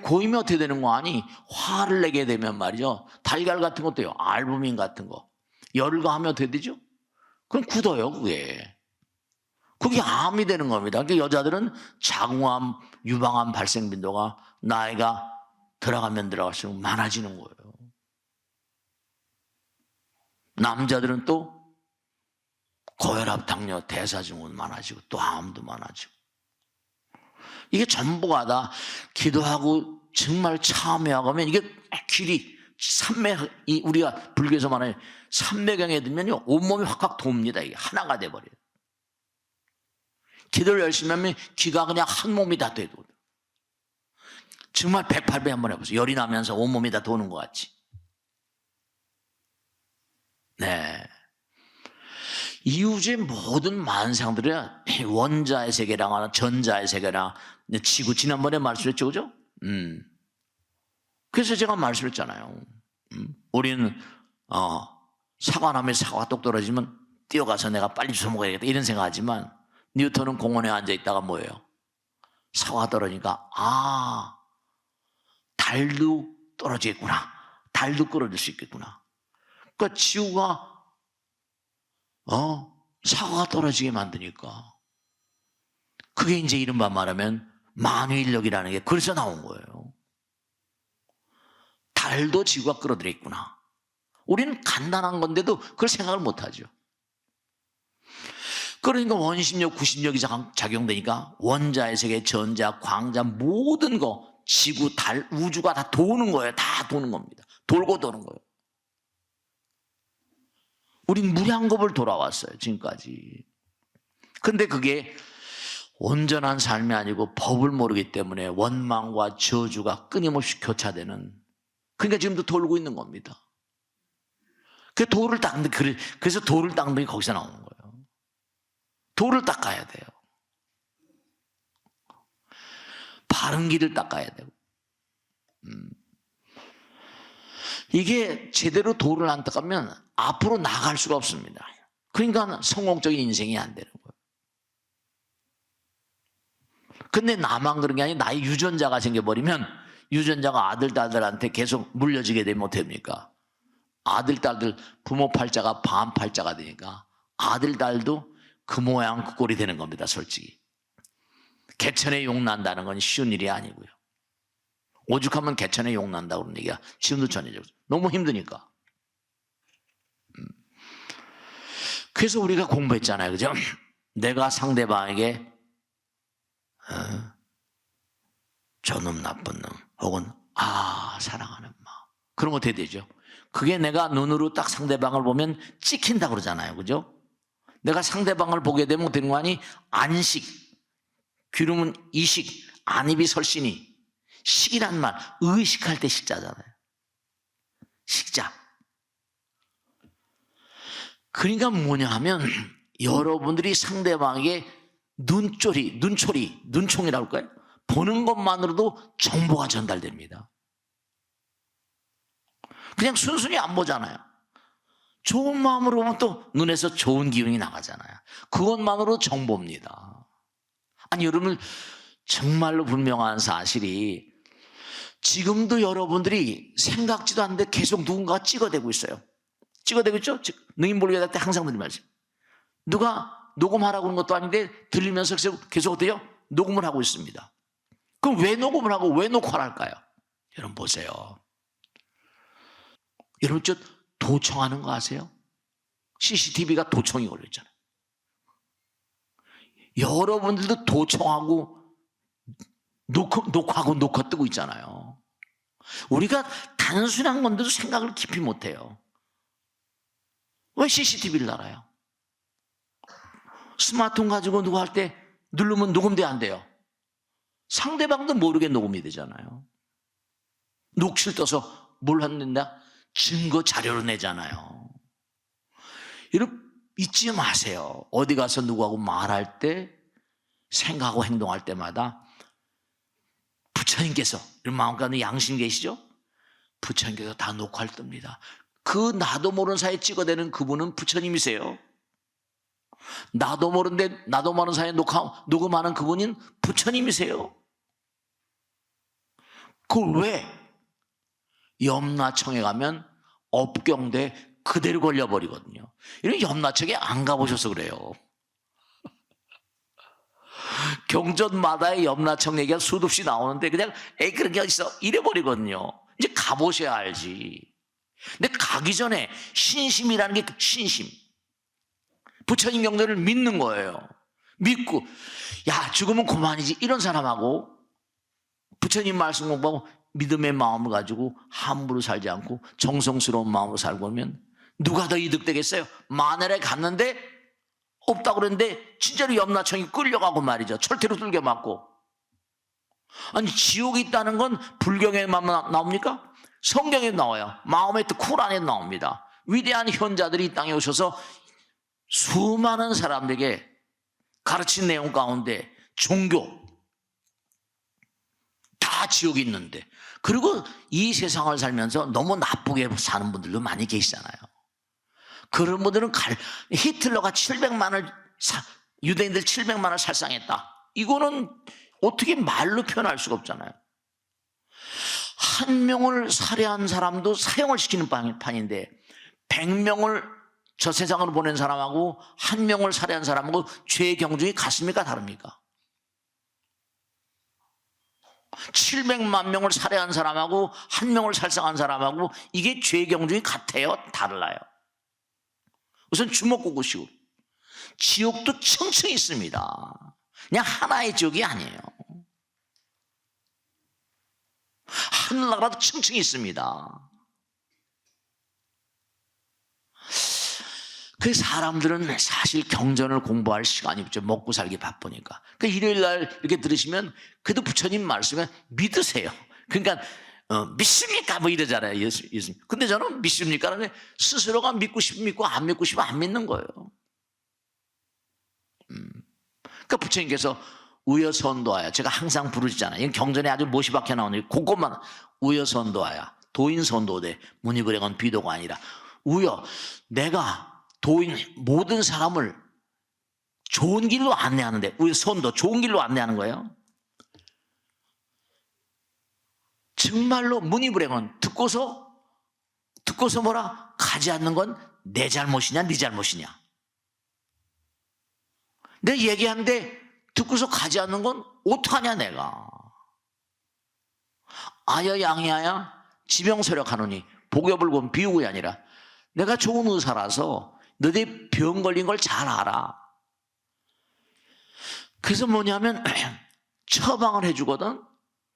S1: 고이면 어떻게 되는 거 아니? 화를 내게 되면 말이죠. 달걀 같은 것도요. 알부민 같은 거. 열을 가하면 어떻게 되죠? 그럼 굳어요, 그게. 그게 암이 되는 겁니다. 그러니까 여자들은 자궁암, 유방암 발생 빈도가 나이가 들어가면 들어갈수록 많아지는 거예요. 남자들은 또 고혈압, 당뇨, 대사증후군 많아지고 또 암도 많아지고. 이게 전부가 다 기도하고 정말 참여하고 하면 이게 길이 우리가 불교에서 말하는 삼매경에 들면요 온몸이 확확 돕니다. 이게 하나가 돼버려요. 기도를 열심히 하면 기가 그냥 한 몸이 다 돼도 정말 108배 한번 해보세요. 열이 나면서 온몸이 다 도는 것 같이. 네. 이 우주의 모든 만상들은 원자의 세계랑 전자의 세계랑 지구 지난번에 말씀했죠, 그죠? 그래서 제가 말씀했잖아요. 우리는 사과나무에 사과가 똑 떨어지면 뛰어가서 내가 빨리 주워 먹어야겠다 이런 생각하지만 뉴턴은 공원에 앉아 있다가 뭐예요? 사과가 떨어지니까 달도 떨어지겠구나. 달도 끌어줄 수 있겠구나. 그러니까 지구가 사과가 떨어지게 만드니까 그게 이제 이른바 말하면 만유인력이라는 게 그래서 나온 거예요. 달도 지구가 끌어들였구나. 우리는 간단한 건데도 그걸 생각을 못하죠. 그러니까 원심력, 구심력이 작용되니까 원자의 세계, 전자, 광자 모든 거 지구, 달, 우주가 다 도는 거예요. 다 도는 겁니다. 돌고 도는 거예요. 우린 무량겁을 돌아왔어요, 지금까지. 근데 그게 온전한 삶이 아니고 법을 모르기 때문에 원망과 저주가 끊임없이 교차되는, 그러니까 지금도 돌고 있는 겁니다. 그래서 돌을 닦는 게 거기서 나오는 거예요. 돌을 닦아야 돼요. 바른 길을 닦아야 되고. 이게 제대로 돌을 안 닦으면 앞으로 나갈 수가 없습니다. 그러니까 성공적인 인생이 안 되는 거예요. 근데 나만 그런 게 아니라 나의 유전자가 생겨버리면 유전자가 아들, 딸들한테 계속 물려지게 되면 어떻게 됩니까? 아들, 딸들 부모 팔자가 반 팔자가 되니까 아들, 딸도 그 모양 그 꼴이 되는 겁니다. 솔직히 개천에 욕난다는 건 쉬운 일이 아니고요. 오죽하면 개천에 욕난다고 그러는 얘기가 지금도 전해져. 너무 힘드니까. 그래서 우리가 공부했잖아요. 그죠? 내가 상대방에게 저놈 나쁜 놈 혹은 사랑하는 마음 그럼 어떻게 되죠? 그게 내가 눈으로 딱 상대방을 보면 찍힌다 그러잖아요. 그죠? 내가 상대방을 보게 되면 되는 거 아니? 안식, 귀름은 이식, 안입이 설신이 식이란 말 의식할 때 식자잖아요. 식자. 그러니까 뭐냐 하면 여러분들이 상대방에게 눈총이라고 할까요? 보는 것만으로도 정보가 전달됩니다. 그냥 순순히 안 보잖아요. 좋은 마음으로 보면 또 눈에서 좋은 기운이 나가잖아요. 그것만으로 정보입니다. 아니 여러분 정말로 분명한 사실이 지금도 여러분들이 생각지도 않는데 계속 누군가가 찍어대고 있어요. 찍어대고 있죠? 능인 볼기에 때 항상 드린 말씀. 누가 녹음하라고 하는 것도 아닌데 들리면서 계속 어때요? 녹음을 하고 있습니다. 그럼 왜 녹음을 하고 왜 녹화를 할까요? 여러분 보세요. 여러분 저 도청하는 거 아세요? CCTV가 도청이 걸려있잖아요. 여러분들도 도청하고 녹화하고 녹화 뜨고 있잖아요. 우리가 단순한 건데도 생각을 깊이 못해요. 왜 CCTV를 달아요? 스마트폰 가지고 누구 할 때 누르면 녹음돼 안 돼요? 상대방도 모르게 녹음이 되잖아요. 녹취를 떠서 뭘 한다? 증거 자료로 내잖아요. 여러분 잊지 마세요. 어디 가서 누구하고 말할 때 생각하고 행동할 때마다 부처님께서 마음가는 양심 계시죠? 부처님께서 다 녹화를 뜹니다. 그 나도 모르는 사이에 찍어대는 그분은 부처님이세요. 나도 모르는데 나도 모르는 사이에 녹음하는 그분은 부처님이세요. 그걸 왜? 염라청에 가면 업경대 그대로 걸려버리거든요. 이런 염라청에 안 가보셔서 그래요. 경전마다의 염라청 얘기가 수도 없이 나오는데 그냥 그런 게 있어 이래버리거든요. 이제 가보셔야 알지. 근데 가기 전에 신심이라는 게 신심. 부처님 경전을 믿는 거예요. 믿고 야 죽으면 그만이지 이런 사람하고 부처님 말씀 공부하고 믿음의 마음을 가지고 함부로 살지 않고 정성스러운 마음으로 살고 오면 누가 더 이득되겠어요? 마늘에 갔는데 없다고 그랬는데 진짜로 염라청이 끌려가고 말이죠. 철퇴로 뚫겨 맞고. 아니 지옥이 있다는 건 불경에만 나옵니까? 성경에 나와요. 마음의 뜻 쿠란에 나옵니다. 위대한 현자들이 이 땅에 오셔서 수많은 사람들에게 가르친 내용 가운데 종교 다 지옥이 있는데 그리고 이 세상을 살면서 너무 나쁘게 사는 분들도 많이 계시잖아요. 그런 분들은 히틀러가 700만을 유대인들 700만을 살상했다. 이거는 어떻게 말로 표현할 수가 없잖아요. 한 명을 살해한 사람도 사형을 시키는 판인데 100명을 저 세상으로 보낸 사람하고 한 명을 살해한 사람하고 죄의 경중이 같습니까? 다릅니까? 700만 명을 살해한 사람하고 한 명을 살상한 사람하고 이게 죄의 경중이 같아요? 달라요? 우선 주먹구구식으로 지옥도 층층이 있습니다. 그냥 하나의 지옥이 아니에요. 하늘나라도 층층이 있습니다. 그 사람들은 사실 경전을 공부할 시간이 없죠. 먹고 살기 바쁘니까. 그 일요일 날 이렇게 들으시면 그래도 부처님 말씀에 믿으세요. 그러니까 믿습니까? 뭐 이러잖아요. 예수님. 근데 저는 믿습니까? 그런데 스스로가 믿고 싶으면 믿고 안 믿고 싶으면 안 믿는 거예요. 그러니까 부처님께서 우여선도하야. 제가 항상 부르시잖아요. 이건 경전에 아주 못이 박혀 나오는 그것만 우여선도하야. 도인선도대 문이불행은 비도가 아니라 우여 내가 도인 모든 사람을 좋은 길로 안내하는데 우여선도 좋은 길로 안내하는 거예요. 정말로 문이불행은 듣고서 뭐라? 가지 않는 건 내 잘못이냐 네 잘못이냐. 내가 얘기하는데 듣고서 가지 않는 건 어떡하냐 내가. 아여 양이하여 지병서력하노니 복여불곤 비유가 아니라 내가 좋은 의사라서 너희 병 걸린 걸 잘 알아. 그래서 뭐냐면 처방을 해주거든.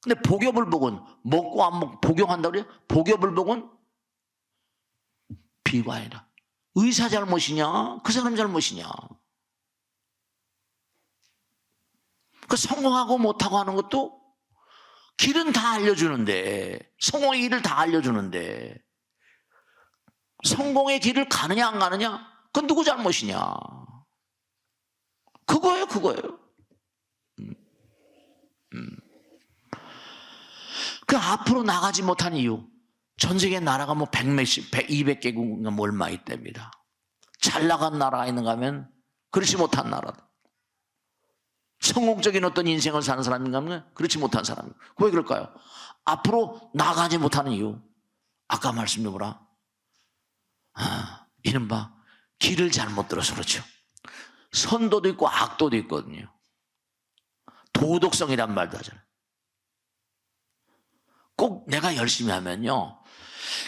S1: 근데 복여불복은 먹고 안 먹고 복용한다고 그래요? 복여불복은 비유가 아니라 의사 잘못이냐 그 사람 잘못이냐. 그 성공하고 못하고 하는 것도 길은 다 알려주는데, 성공의 길을 다 알려주는데 성공의 길을 가느냐 안 가느냐 그건 누구 잘못이냐. 그거예요. 그 앞으로 나가지 못한 이유, 전 세계 나라가 뭐 200개국인가 뭐 얼마 있답니다. 잘 나간 나라가 있는가 하면 그렇지 못한 나라다. 성공적인 어떤 인생을 사는 사람인가 하면 그렇지 못한 사람. 왜 그럴까요? 앞으로 나가지 못하는 이유, 아까 말씀드린 뭐라? 이른바 길을 잘못 들어서 그렇죠. 선도도 있고 악도도 있거든요. 도덕성이란 말도 하잖아요. 꼭 내가 열심히 하면요,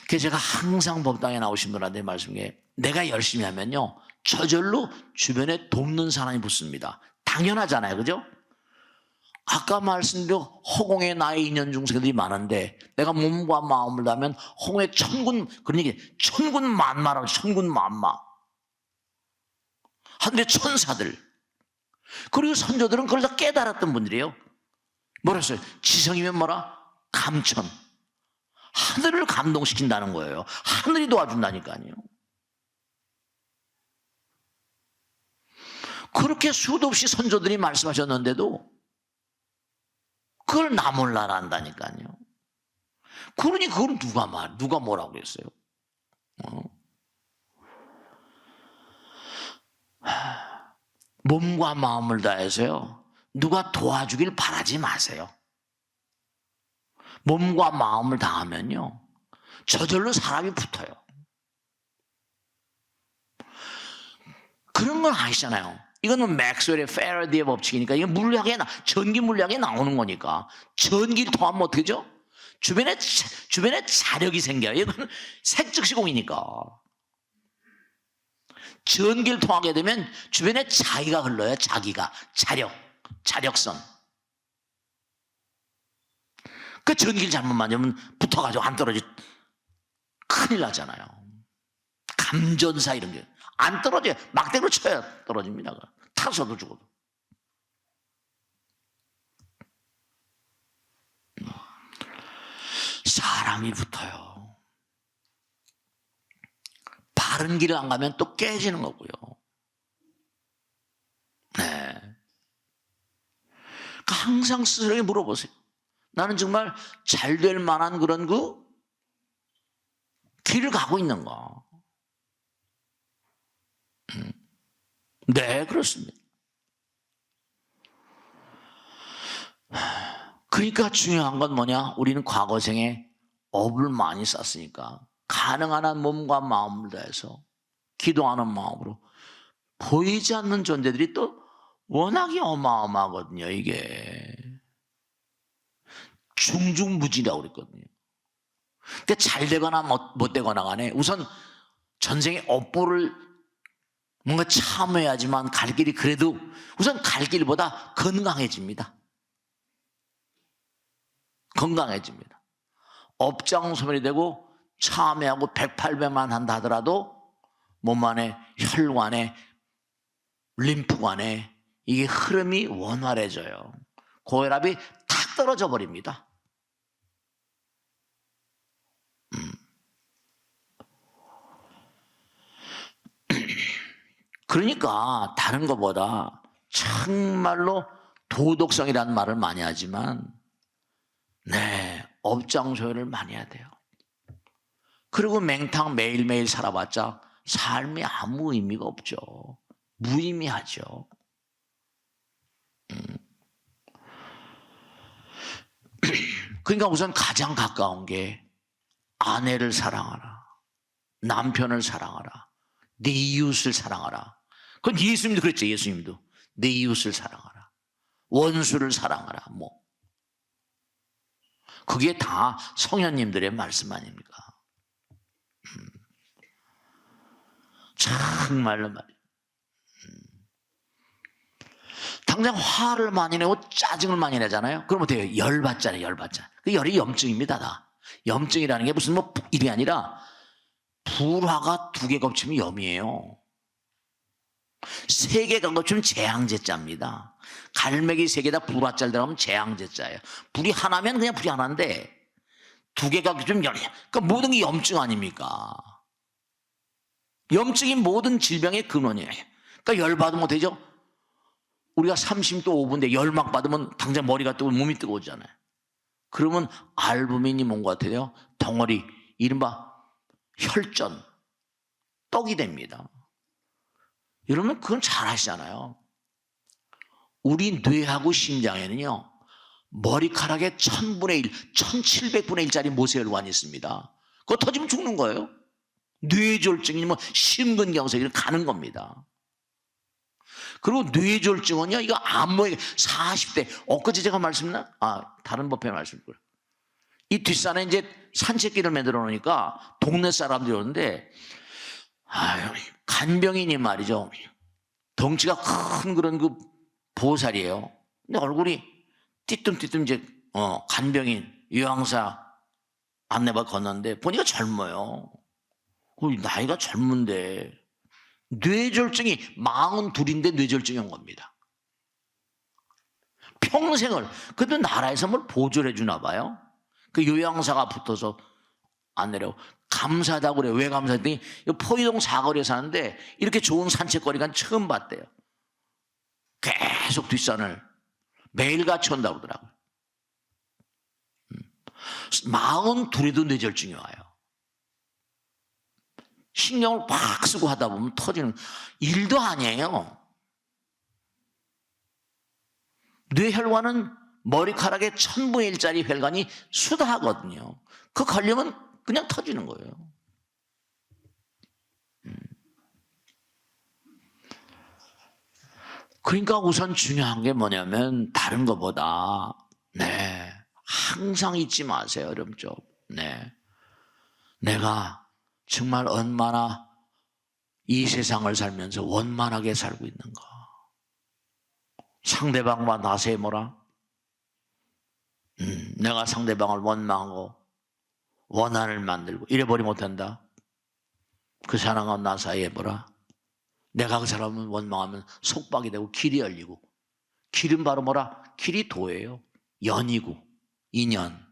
S1: 그래서 제가 항상 법당에 나오신 분한테 말씀해, 내가 열심히 하면요 저절로 주변에 돕는 사람이 붙습니다. 당연하잖아요, 그죠? 아까 말씀드린 허공에 나의 인연 중생들이 많은데 내가 몸과 마음을 다하면 허공에 천군, 그런 얘기, 천군만마라고, 천군만마, 하늘의 천사들, 그리고 선조들은 그걸 다 깨달았던 분들이에요. 뭐라 했어요? 지성이면 뭐라? 감천. 하늘을 감동시킨다는 거예요. 하늘이 도와준다니까요. 그렇게 수도 없이 선조들이 말씀하셨는데도 그걸 나 몰라라 한다니까요. 그러니 그걸 누가 뭐라고 그랬어요? 몸과 마음을 다해서요, 누가 도와주길 바라지 마세요. 몸과 마음을 다하면요 저절로 사람이 붙어요. 그런 건 아시잖아요. 이거는 맥스웰의 패러디의 법칙이니까, 이게 전기 물리학에 나오는 거니까, 전기를 통하면 어떻게 되죠? 주변에 자력이 생겨요. 이건 색즉시공이니까. 전기를 통하게 되면 주변에 자기가 흘러요. 자기가. 자력선. 그 전기를 잘못 맞으면 붙어가지고 안 떨어지, 큰일 나잖아요. 감전사 이런 게 안 떨어져요. 막대로 쳐야 떨어집니다. 타서도 죽어도. 사람이 붙어요. 바른 길을 안 가면 또 깨지는 거고요. 네. 그러니까 항상 스스로에게 물어보세요. 나는 정말 잘 될 만한 그런 그 길을 가고 있는가? 네, 그렇습니다. 그러니까 중요한 건 뭐냐? 우리는 과거생에 업을 많이 쌓았으니까 가능한 한 몸과 마음을 다해서 기도하는 마음으로, 보이지 않는 존재들이 또 워낙에 어마어마하거든요. 이게 중중무진이라고 그랬거든요. 그러니까 잘 되거나 못 되거나 간에 우선 전생에 업보를 뭔가 참여해야지만 갈 길이, 그래도 우선 갈 길보다 건강해집니다. 건강해집니다. 업장소멸이 되고 참여하고 108배만 한다 하더라도 몸 안에, 혈관에, 림프관에 이게 흐름이 원활해져요. 고혈압이 탁 떨어져 버립니다. 그러니까 다른 것보다 정말로 도덕성이라는 말을 많이 하지만, 네, 업장소멸을 많이 해야 돼요. 그리고 맹탕 매일매일 살아봤자 삶이 아무 의미가 없죠. 무의미하죠. 그러니까 우선 가장 가까운 게 아내를 사랑하라, 남편을 사랑하라, 내 이웃을 사랑하라. 그건 예수님도 그랬죠. 예수님도 내 이웃을 사랑하라, 원수를 사랑하라. 뭐 그게 다 성현님들의 말씀 아닙니까? 정말로 말이에요. 당장 화를 많이 내고 짜증을 많이 내잖아요. 그러면 어때요? 열받잖아요. 열받잖아요. 그 열이 염증입니다. 다. 염증이라는 게 무슨 뭐 일이 아니라 불화가 2개 겹치면 염이에요. 3개가 겹치면 재앙제자입니다. 갈매기 3개다 불화자를 들어가면 재앙제자예요. 불이 하나면 그냥 불이 하나인데 2개가 겹치면 열이에요. 그러니까 모든 게 염증 아닙니까? 염증이 모든 질병의 근원이에요. 그러니까 열받으면 되죠? 우리가 30도 5분인데 열막 받으면 당장 머리가 뜨고 몸이 뜨거워지잖아요. 그러면 알부민이 뭔 것 같아요? 덩어리, 이른바 혈전, 떡이 됩니다. 여러분 그건 잘 아시잖아요. 우리 뇌하고 심장에는요, 머리카락의 1000분의 1, 1700분의 1짜리 모세혈관이 있습니다. 그거 터지면 죽는 거예요. 뇌졸중이 뭐 심근경색이 가는 겁니다. 그리고 뇌졸중은요, 이거 안모에게 40대, 엊그제 제가 다른 법회 말씀을. 이 뒷산에 이제 산책길을 만들어 놓으니까 동네 사람들이 오는데, 간병인이 말이죠. 덩치가 큰 그런 그 보살이에요. 근데 얼굴이 띠뚱띠뚱 이제, 간병인, 요양사 안내받아 건너는데, 보니까 젊어요. 나이가 젊은데, 뇌졸중이 42인데 뇌졸중이 온 겁니다. 평생을. 그래도 나라에서 뭘 보조를 해주나 봐요. 그 요양사가 붙어서 안 내려고. 감사하다고 그래요. 왜 감사했더니 포이동 사거리에 사는데 이렇게 좋은 산책거리가 처음 봤대요. 계속 뒷산을 매일같이 온다고 그러더라고요. 42에도 뇌졸중이 와요. 신경을 팍 쓰고 하다 보면 터지는 일도 아니에요. 뇌혈관은 머리카락의 1000분의 1짜리 혈관이 수다하거든요. 그 걸리면 그냥 터지는 거예요. 그러니까 우선 중요한 게 뭐냐면 다른 것보다 항상 잊지 마세요. 여러분 좀. 내가 정말 얼마나 이 세상을 살면서 원만하게 살고 있는가. 상대방과 나서에 뭐라? 내가 상대방을 원망하고 원한을 만들고 이래버리면 못한다. 그 사람과 나 사이에 뭐라? 내가 그 사람을 원망하면 속박이 되고 길이 열리고, 길은 바로 뭐라? 길이 도예요. 연이고 인연.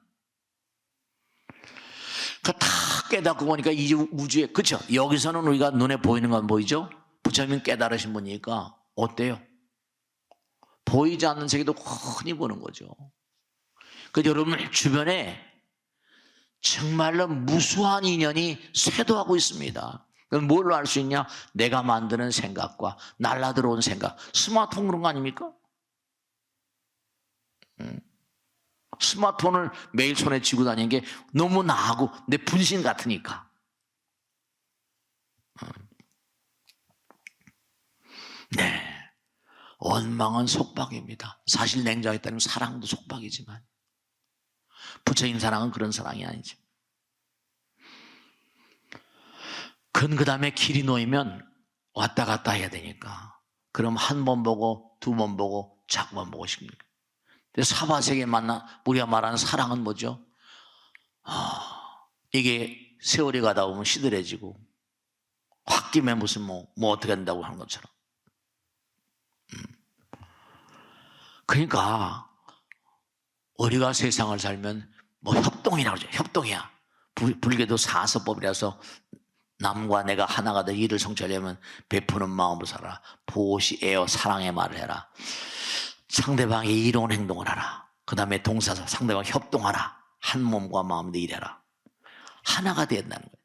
S1: 그 다 깨닫고 보니까 이 우주에, 그렇죠? 여기서는 우리가 눈에 보이는 건 보이죠? 부처님 깨달으신 분이니까 어때요? 보이지 않는 세계도 흔히 보는 거죠. 그 여러분 주변에 정말로 무수한 인연이 쇄도하고 있습니다. 그럼 뭘로 알 수 있냐? 내가 만드는 생각과 날라들어온 생각. 스마트폰 그런 거 아닙니까? 스마트폰을 매일 손에 쥐고 다니는 게 너무 나하고 내 분신 같으니까. 원망은 속박입니다. 사실 냉정하게 따르면 사랑도 속박이지만 부처님 사랑은 그런 사랑이 아니죠. 그 다음에 길이 놓이면 왔다 갔다 해야 되니까. 그럼 한 번 보고 두 번 보고 자꾸만 보고 싶습니까? 사바세계 우리가 말하는 사랑은 뭐죠? 이게 세월이 가다 보면 시들해지고 홧김에 무슨 뭐 어떻게 한다고 하는 것처럼. 그러니까 우리가 세상을 살면 뭐 협동이라고 그러죠. 협동이야. 불교도 사서법이라서 남과 내가 하나가 돼 일을 성취하려면 베푸는 마음으로 살아라. 보시, 애어, 사랑의 말을 해라. 상대방이 이로운 행동을 하라. 그 다음에 동사서 상대방 협동하라. 한 몸과 마음으로 일해라. 하나가 된다는 거예요.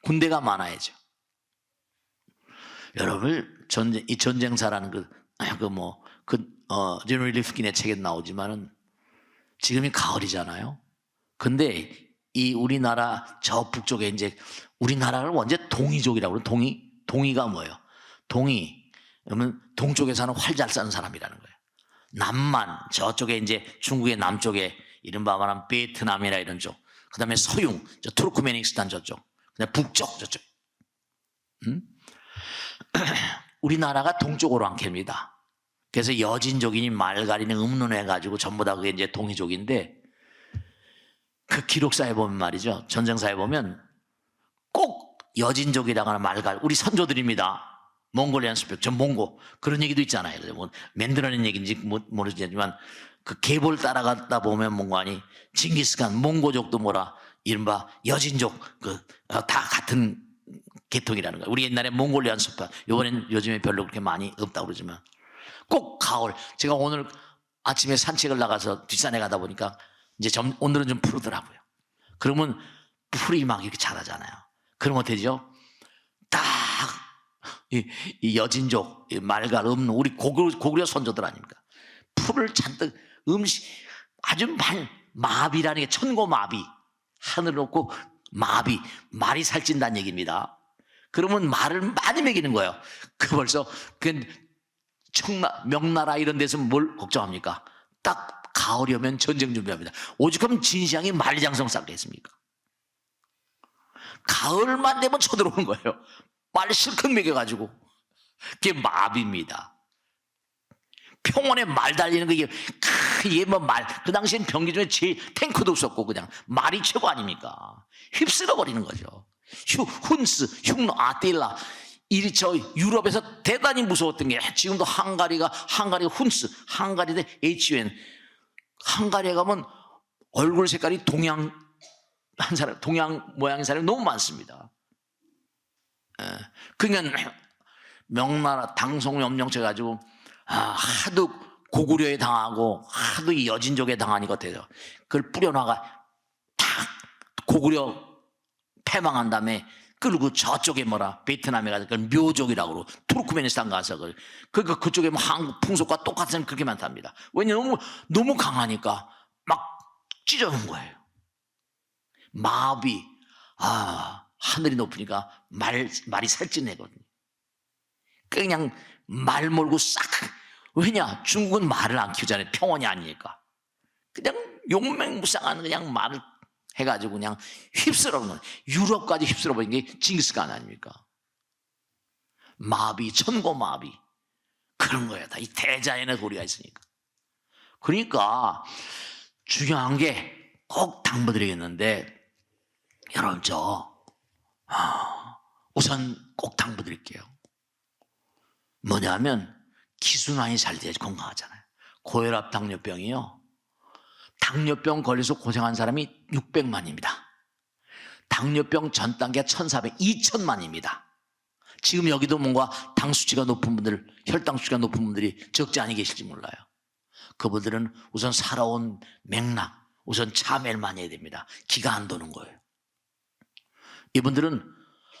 S1: 군대가 많아야죠. 여러분 이 전쟁사라는 제너럴 리프킨의 책에 나오지만은 지금이 가을이잖아요. 근데 이 우리나라 저 북쪽에 이제 우리나라를 원래 동이족이라고 그래요. 동이가 뭐예요? 동이 그러면 동쪽에 사는 활 잘 사는 사람이라는 거예요. 남만 저쪽에 이제 중국의 남쪽에 이른바 말하면 베트남이나 이런 쪽, 그 다음에 서융, 저 투르크메니스탄 저쪽, 그다음에 북쪽 저쪽. 우리나라가 동쪽으로 안캡니다. 그래서 여진족이니 말갈이니 음론해가지고 전부 다 그게 이제 동이족인데, 그 기록사에 보면 말이죠, 전쟁사에 보면 꼭 여진족이라거나 말갈, 우리 선조들입니다. 몽골리안 스펙, 전 몽고, 그런 얘기도 있잖아요. 뭐 만들어낸 얘기인지 모르겠지만 그 계보를 따라가다 보면 뭔가니 징기스칸, 몽고족도 뭐라 이른바 여진족 다 같은 계통이라는 거예요. 우리 옛날에 몽골리안 스펙, 요즘에 별로 그렇게 많이 없다고 그러지만 꼭 가을, 제가 오늘 아침에 산책을 나가서 뒷산에 가다 보니까 이제 오늘은 좀 푸르더라고요. 그러면 풀이 막 이렇게 자라잖아요. 그러면 어때죠? 딱 이 여진족, 말갈, 음루, 우리 고구려 선조들 아닙니까? 풀을 잔뜩 아주 마비라는 게 천고마비, 하늘을 놓고 말이 살찐다는 얘기입니다. 그러면 말을 많이 먹이는 거예요. 벌써 명나라 이런 데서 뭘 걱정합니까? 딱 가을이 오면 전쟁 준비합니다. 오죽하면 진시황이 만리장성 쌓겠습니까? 가을만 되면 쳐들어오는 거예요. 말 실컷 먹여가지고. 그게 마비입니다. 평원에 말 달리는 거, 이게 뭐 그 당시엔 병기 중에 제일 탱크도 없었고 그냥 말이 최고 아닙니까? 휩쓸어 버리는 거죠. 훈스, 흉노, 아틸라. 유럽에서 대단히 무서웠던 게, 지금도 항가리 훈스, 항가리 대 HUN. 항가리에 가면 얼굴 색깔이 동양 모양의 사람이 너무 많습니다. 그러니까 명나라 당송염령체 가지고 하도 고구려에 당하고 하도 이 여진족에 당하니까 돼요. 그걸 뿌려놔가 탁 고구려 패망한 다음에 끌고 저쪽에 베트남에 가서 그걸 묘족이라고 그러고 투르크메니스탄 가서 그러니까 그쪽에 한국 풍속과 똑같은 그렇게 많답니다. 왜냐면 너무 강하니까 막 찢어놓은 거예요. 마비, 하늘이 높으니까 말이 살찐해거든요. 그냥 말 몰고 싹. 왜냐? 중국은 말을 안 키우잖아요. 평원이 아니니까. 그냥 용맹무쌍한 그냥 말을 해가지고 그냥 휩쓸어버리는, 유럽까지 휩쓸어버린 게 징기스칸 아닙니까? 마비, 천고마비. 그런 거예요. 다 이 대자연의 도리가 있으니까. 그러니까 중요한 게 꼭 당부드리겠는데, 여러분 우선 꼭 당부드릴게요. 뭐냐면 기순환이 잘 돼야지 건강하잖아요. 고혈압, 당뇨병이요, 당뇨병 걸려서 고생한 사람이 600만입니다. 당뇨병 전 단계가 1400, 2000만입니다. 지금 여기도 뭔가 당 수치가 높은 분들, 혈당 수치가 높은 분들이 적지 않이 계실지 몰라요. 그분들은 우선 살아온 맥락, 우선 참회를 많이 해야 됩니다. 기가 안 도는 거예요. 이분들은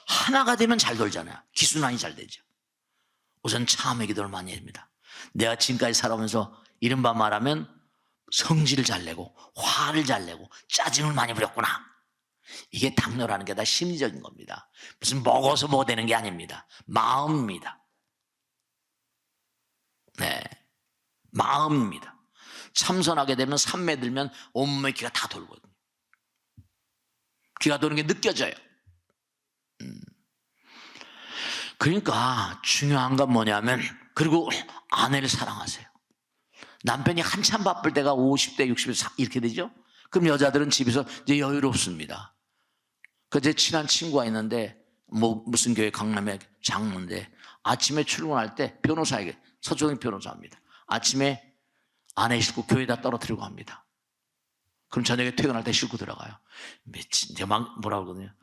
S1: 하나가 되면 잘 돌잖아요. 기순환이 잘 되죠. 우선 참회 기도를 많이 해야 됩니다. 내가 지금까지 살아오면서 이른바 말하면 성질을 잘 내고 화를 잘 내고 짜증을 많이 부렸구나. 이게 당뇨라는 게 다 심리적인 겁니다. 무슨 먹어서 뭐 되는 게 아닙니다. 마음입니다. 네, 마음입니다. 참선하게 되면 삼매 들면 온몸의 기가 다 돌거든요. 기가 도는 게 느껴져요. 그러니까 중요한 건 뭐냐면, 그리고 아내를 사랑하세요. 남편이 한참 바쁠 때가 50대, 60대 이렇게 되죠. 그럼 여자들은 집에서 이제 여유롭습니다. 제 친한 친구가 있는데 무슨 교회 강남에 장로인데 아침에 출근할 때 변호사에게, 서초동 변호사입니다. 아침에 아내 싣고 교회에다 떨어뜨리고 합니다. 그럼 저녁에 퇴근할 때 싣고 들어가요. 미친, 제가 막 뭐라 그러거든요.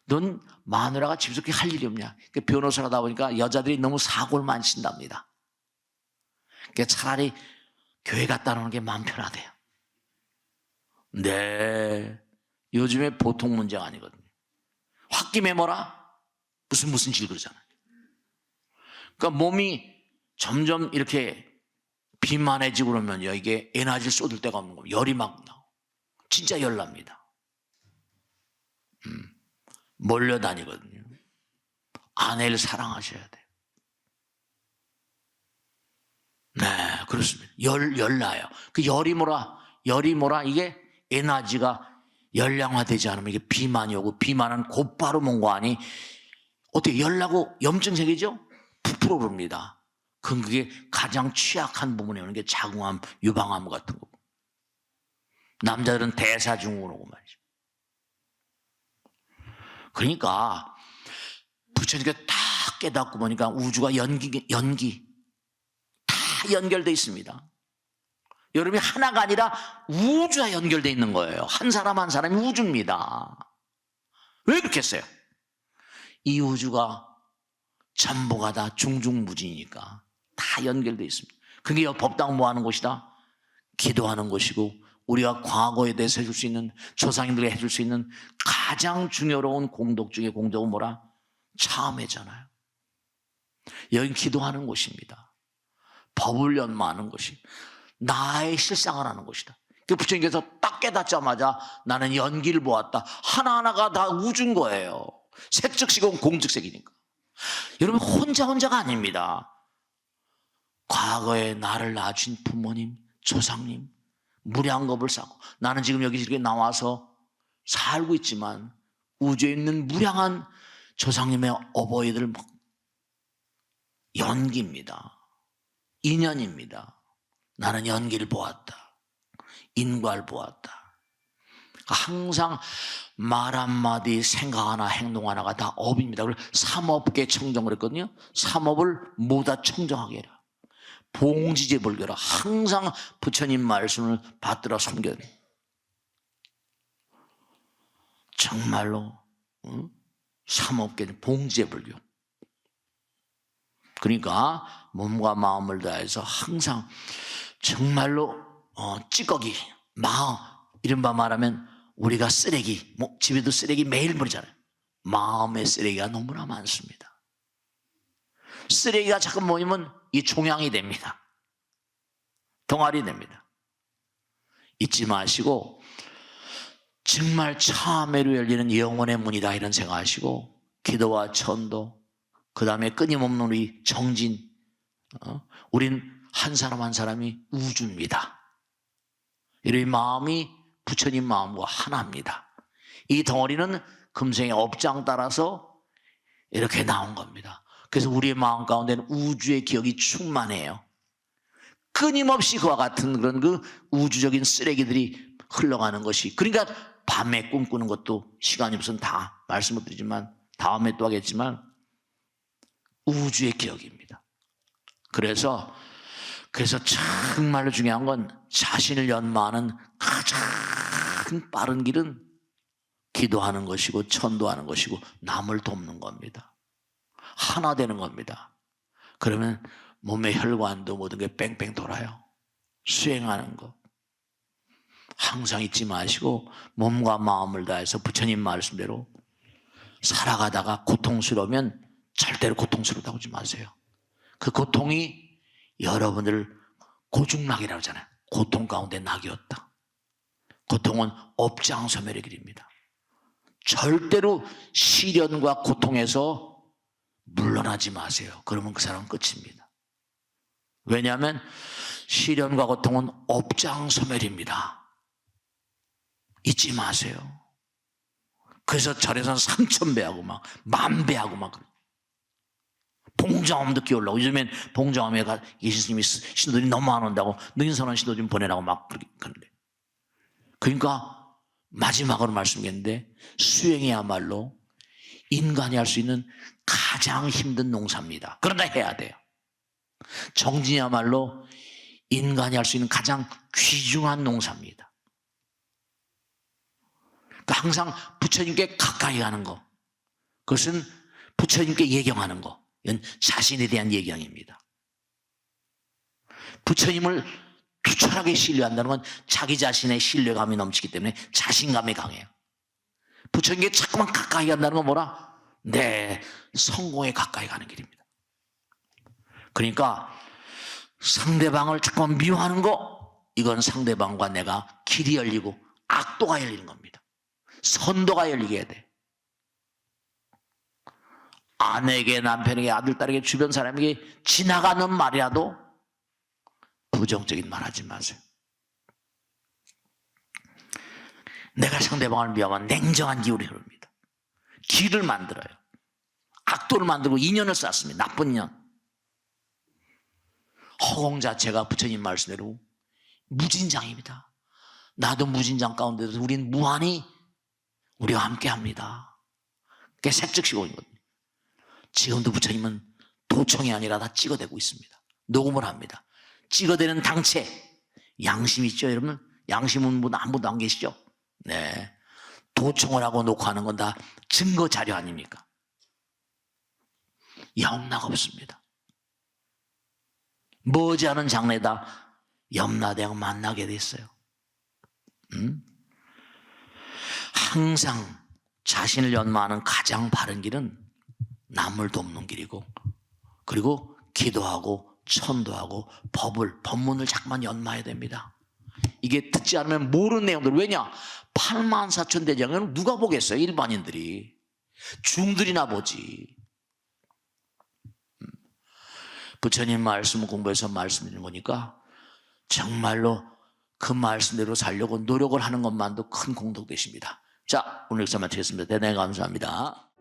S1: 넌 마누라가 집에서 그렇게 할 일이 없냐. 변호사가 하다 보니까 여자들이 너무 사고를 많이 친답니다. 그러니까 차라리 교회 갔다 오는 게 마음 편하대요. 네, 요즘에 보통 문제가 아니거든요. 홧김에 무슨 질 그러잖아요. 그러니까 몸이 점점 이렇게 비만해지고 그러면요, 이게 에너지를 쏟을 데가 없는 거예요. 열이 막 나고 진짜 열납니다. 몰려다니거든요. 아내를 사랑하셔야 돼요. 네, 그렇습니다. 열나요. 그 열이 뭐라? 이게 에너지가 열량화되지 않으면 이게 비만이 오고, 비만은 곧바로 뭔가 하니 어떻게 열나고 염증 생기죠? 부풀어 오릅니다. 그게 가장 취약한 부분에 오는 게 자궁암, 유방암 같은 거. 남자들은 대사증후군 오고 말이죠. 그러니까 부처님께 딱 깨닫고 보니까 우주가 연기 다 연결되어 있습니다. 여러분이 하나가 아니라 우주와 연결되어 있는 거예요. 한 사람 한 사람이 우주입니다. 왜 그렇게 했어요? 이 우주가 전부가 다 중중무진이니까 다 연결되어 있습니다. 그게 법당 뭐 하는 곳이다? 기도하는 곳이고, 우리가 과거에 대해서 해줄 수 있는, 조상님들에게 해줄 수 있는 가장 중요로운 공덕 중에 공덕은 뭐라? 참회잖아요. 여긴 기도하는 곳입니다. 법을 연마하는 곳이, 나의 실상을 하는 곳이다. 그 부처님께서 딱 깨닫자마자 나는 연기를 보았다. 하나하나가 다 우주인 거예요. 색즉시공 공즉색이니까. 여러분 혼자가 아닙니다. 과거에 나를 낳으신 부모님, 조상님, 무량겁을 쌓고, 나는 지금 여기 이렇게 나와서 살고 있지만 우주에 있는 무량한 조상님의 어버이들 연기입니다. 인연입니다. 나는 연기를 보았다. 인과를 보았다. 항상 말 한마디, 생각 하나, 행동 하나가 다 업입니다. 그래서 삼업계 청정을 했거든요. 삼업을 모두 청정하게 해라. 봉지제불교라. 항상 부처님 말씀을 받들어 섬겨야 돼. 정말로 삼업계는 봉지제불교. 그러니까 몸과 마음을 다해서 항상 정말로 찌꺼기, 마음, 이른바 말하면 우리가 쓰레기, 집에도 쓰레기 매일 버리잖아요. 마음의 쓰레기가 너무나 많습니다. 쓰레기가 자꾸 모이면 이 종양이 됩니다. 동아리 됩니다. 잊지 마시고 정말 참회로 열리는 영혼의 문이다 이런 생각하시고, 기도와 천도, 그 다음에 끊임없는 우리 정진, 우린 한 사람 한 사람이 우주입니다. 이런 마음이 부처님 마음과 하나입니다. 이 덩어리는 금생의 업장 따라서 이렇게 나온 겁니다. 그래서 우리의 마음 가운데는 우주의 기억이 충만해요. 끊임없이 그와 같은 그런 그 우주적인 쓰레기들이 흘러가는 것이, 그러니까 밤에 꿈꾸는 것도 시간이 없으면 다 말씀을 드리지만 다음에 또 하겠지만 우주의 기억입니다. 그래서 정말로 중요한 건 자신을 연마하는 가장 빠른 길은 기도하는 것이고 천도하는 것이고 남을 돕는 겁니다. 하나 되는 겁니다. 그러면 몸의 혈관도 모든 게 뺑뺑 돌아요. 수행하는 것 항상 잊지 마시고 몸과 마음을 다해서 부처님 말씀대로 살아가다가 고통스러우면 절대로 고통스럽다고 하지 마세요. 그 고통이 여러분들 고중락이라고 하잖아요. 고통 가운데 낙이었다. 고통은 업장소멸의 길입니다. 절대로 시련과 고통에서 물러나지 마세요. 그러면 그 사람은 끝입니다. 왜냐하면 시련과 고통은 업장소멸입니다. 잊지 마세요. 그래서 절에서는 3000배하고 막 10,000배하고 막 봉정암 듣기 올라오고, 요즘엔 봉정암에 예수님이 신도들이 너무 안 온다고 능선한 신도 좀 보내라고 막 그런데, 그러니까 마지막으로 말씀드렸는데 수행이야말로 인간이 할 수 있는 가장 힘든 농사입니다. 그러나 해야 돼요. 정진이야말로 인간이 할 수 있는 가장 귀중한 농사입니다. 그러니까 항상 부처님께 가까이 가는 것, 그것은 부처님께 예경하는 것, 이건 자신에 대한 예경입니다. 부처님을 투철하게 신뢰한다는 건 자기 자신의 신뢰감이 넘치기 때문에 자신감이 강해요. 부처님께 자꾸만 가까이 간다는 건 뭐라? 내 성공에 가까이 가는 길입니다. 그러니까 상대방을 자꾸만 미워하는 거, 이건 상대방과 내가 길이 열리고 악도가 열리는 겁니다. 선도가 열리게 해야 돼. 아내에게, 남편에게, 아들, 딸에게, 주변 사람에게 지나가는 말이라도 부정적인 말 하지 마세요. 내가 상대방을 미워하면 냉정한 기울이 흐릅니다. 길을 만들어요. 악도를 만들고 인연을 쌓습니다. 나쁜 인연. 허공 자체가 부처님 말씀대로 무진장입니다. 나도 무진장 가운데서 우린 무한히 우리와 함께합니다. 그게 색즉시공이거든요. 지금도 부처님은 도청이 아니라 다 찍어대고 있습니다. 녹음을 합니다. 찍어대는 당체 양심 있죠, 여러분? 양심은 한 분도 안 계시죠? 네, 도청을 하고 녹화하는 건 다 증거 자료 아닙니까? 영락 없습니다. 머지않은 장래다 염라대왕 만나게 됐어요. 항상 자신을 연마하는 가장 바른 길은 남을 돕는 길이고, 그리고 기도하고 천도하고 법문을 자꾸만 연마해야 됩니다. 이게 듣지 않으면 모르는 내용들. 왜냐? 84,000 대장은 누가 보겠어요? 일반인들이. 중들이나 보지. 부처님 말씀을 공부해서 말씀드리는 거니까 정말로 그 말씀대로 살려고 노력을 하는 것만도 큰 공덕 되십니다. 자, 오늘 역사 마치겠습니다. 대단히 감사합니다.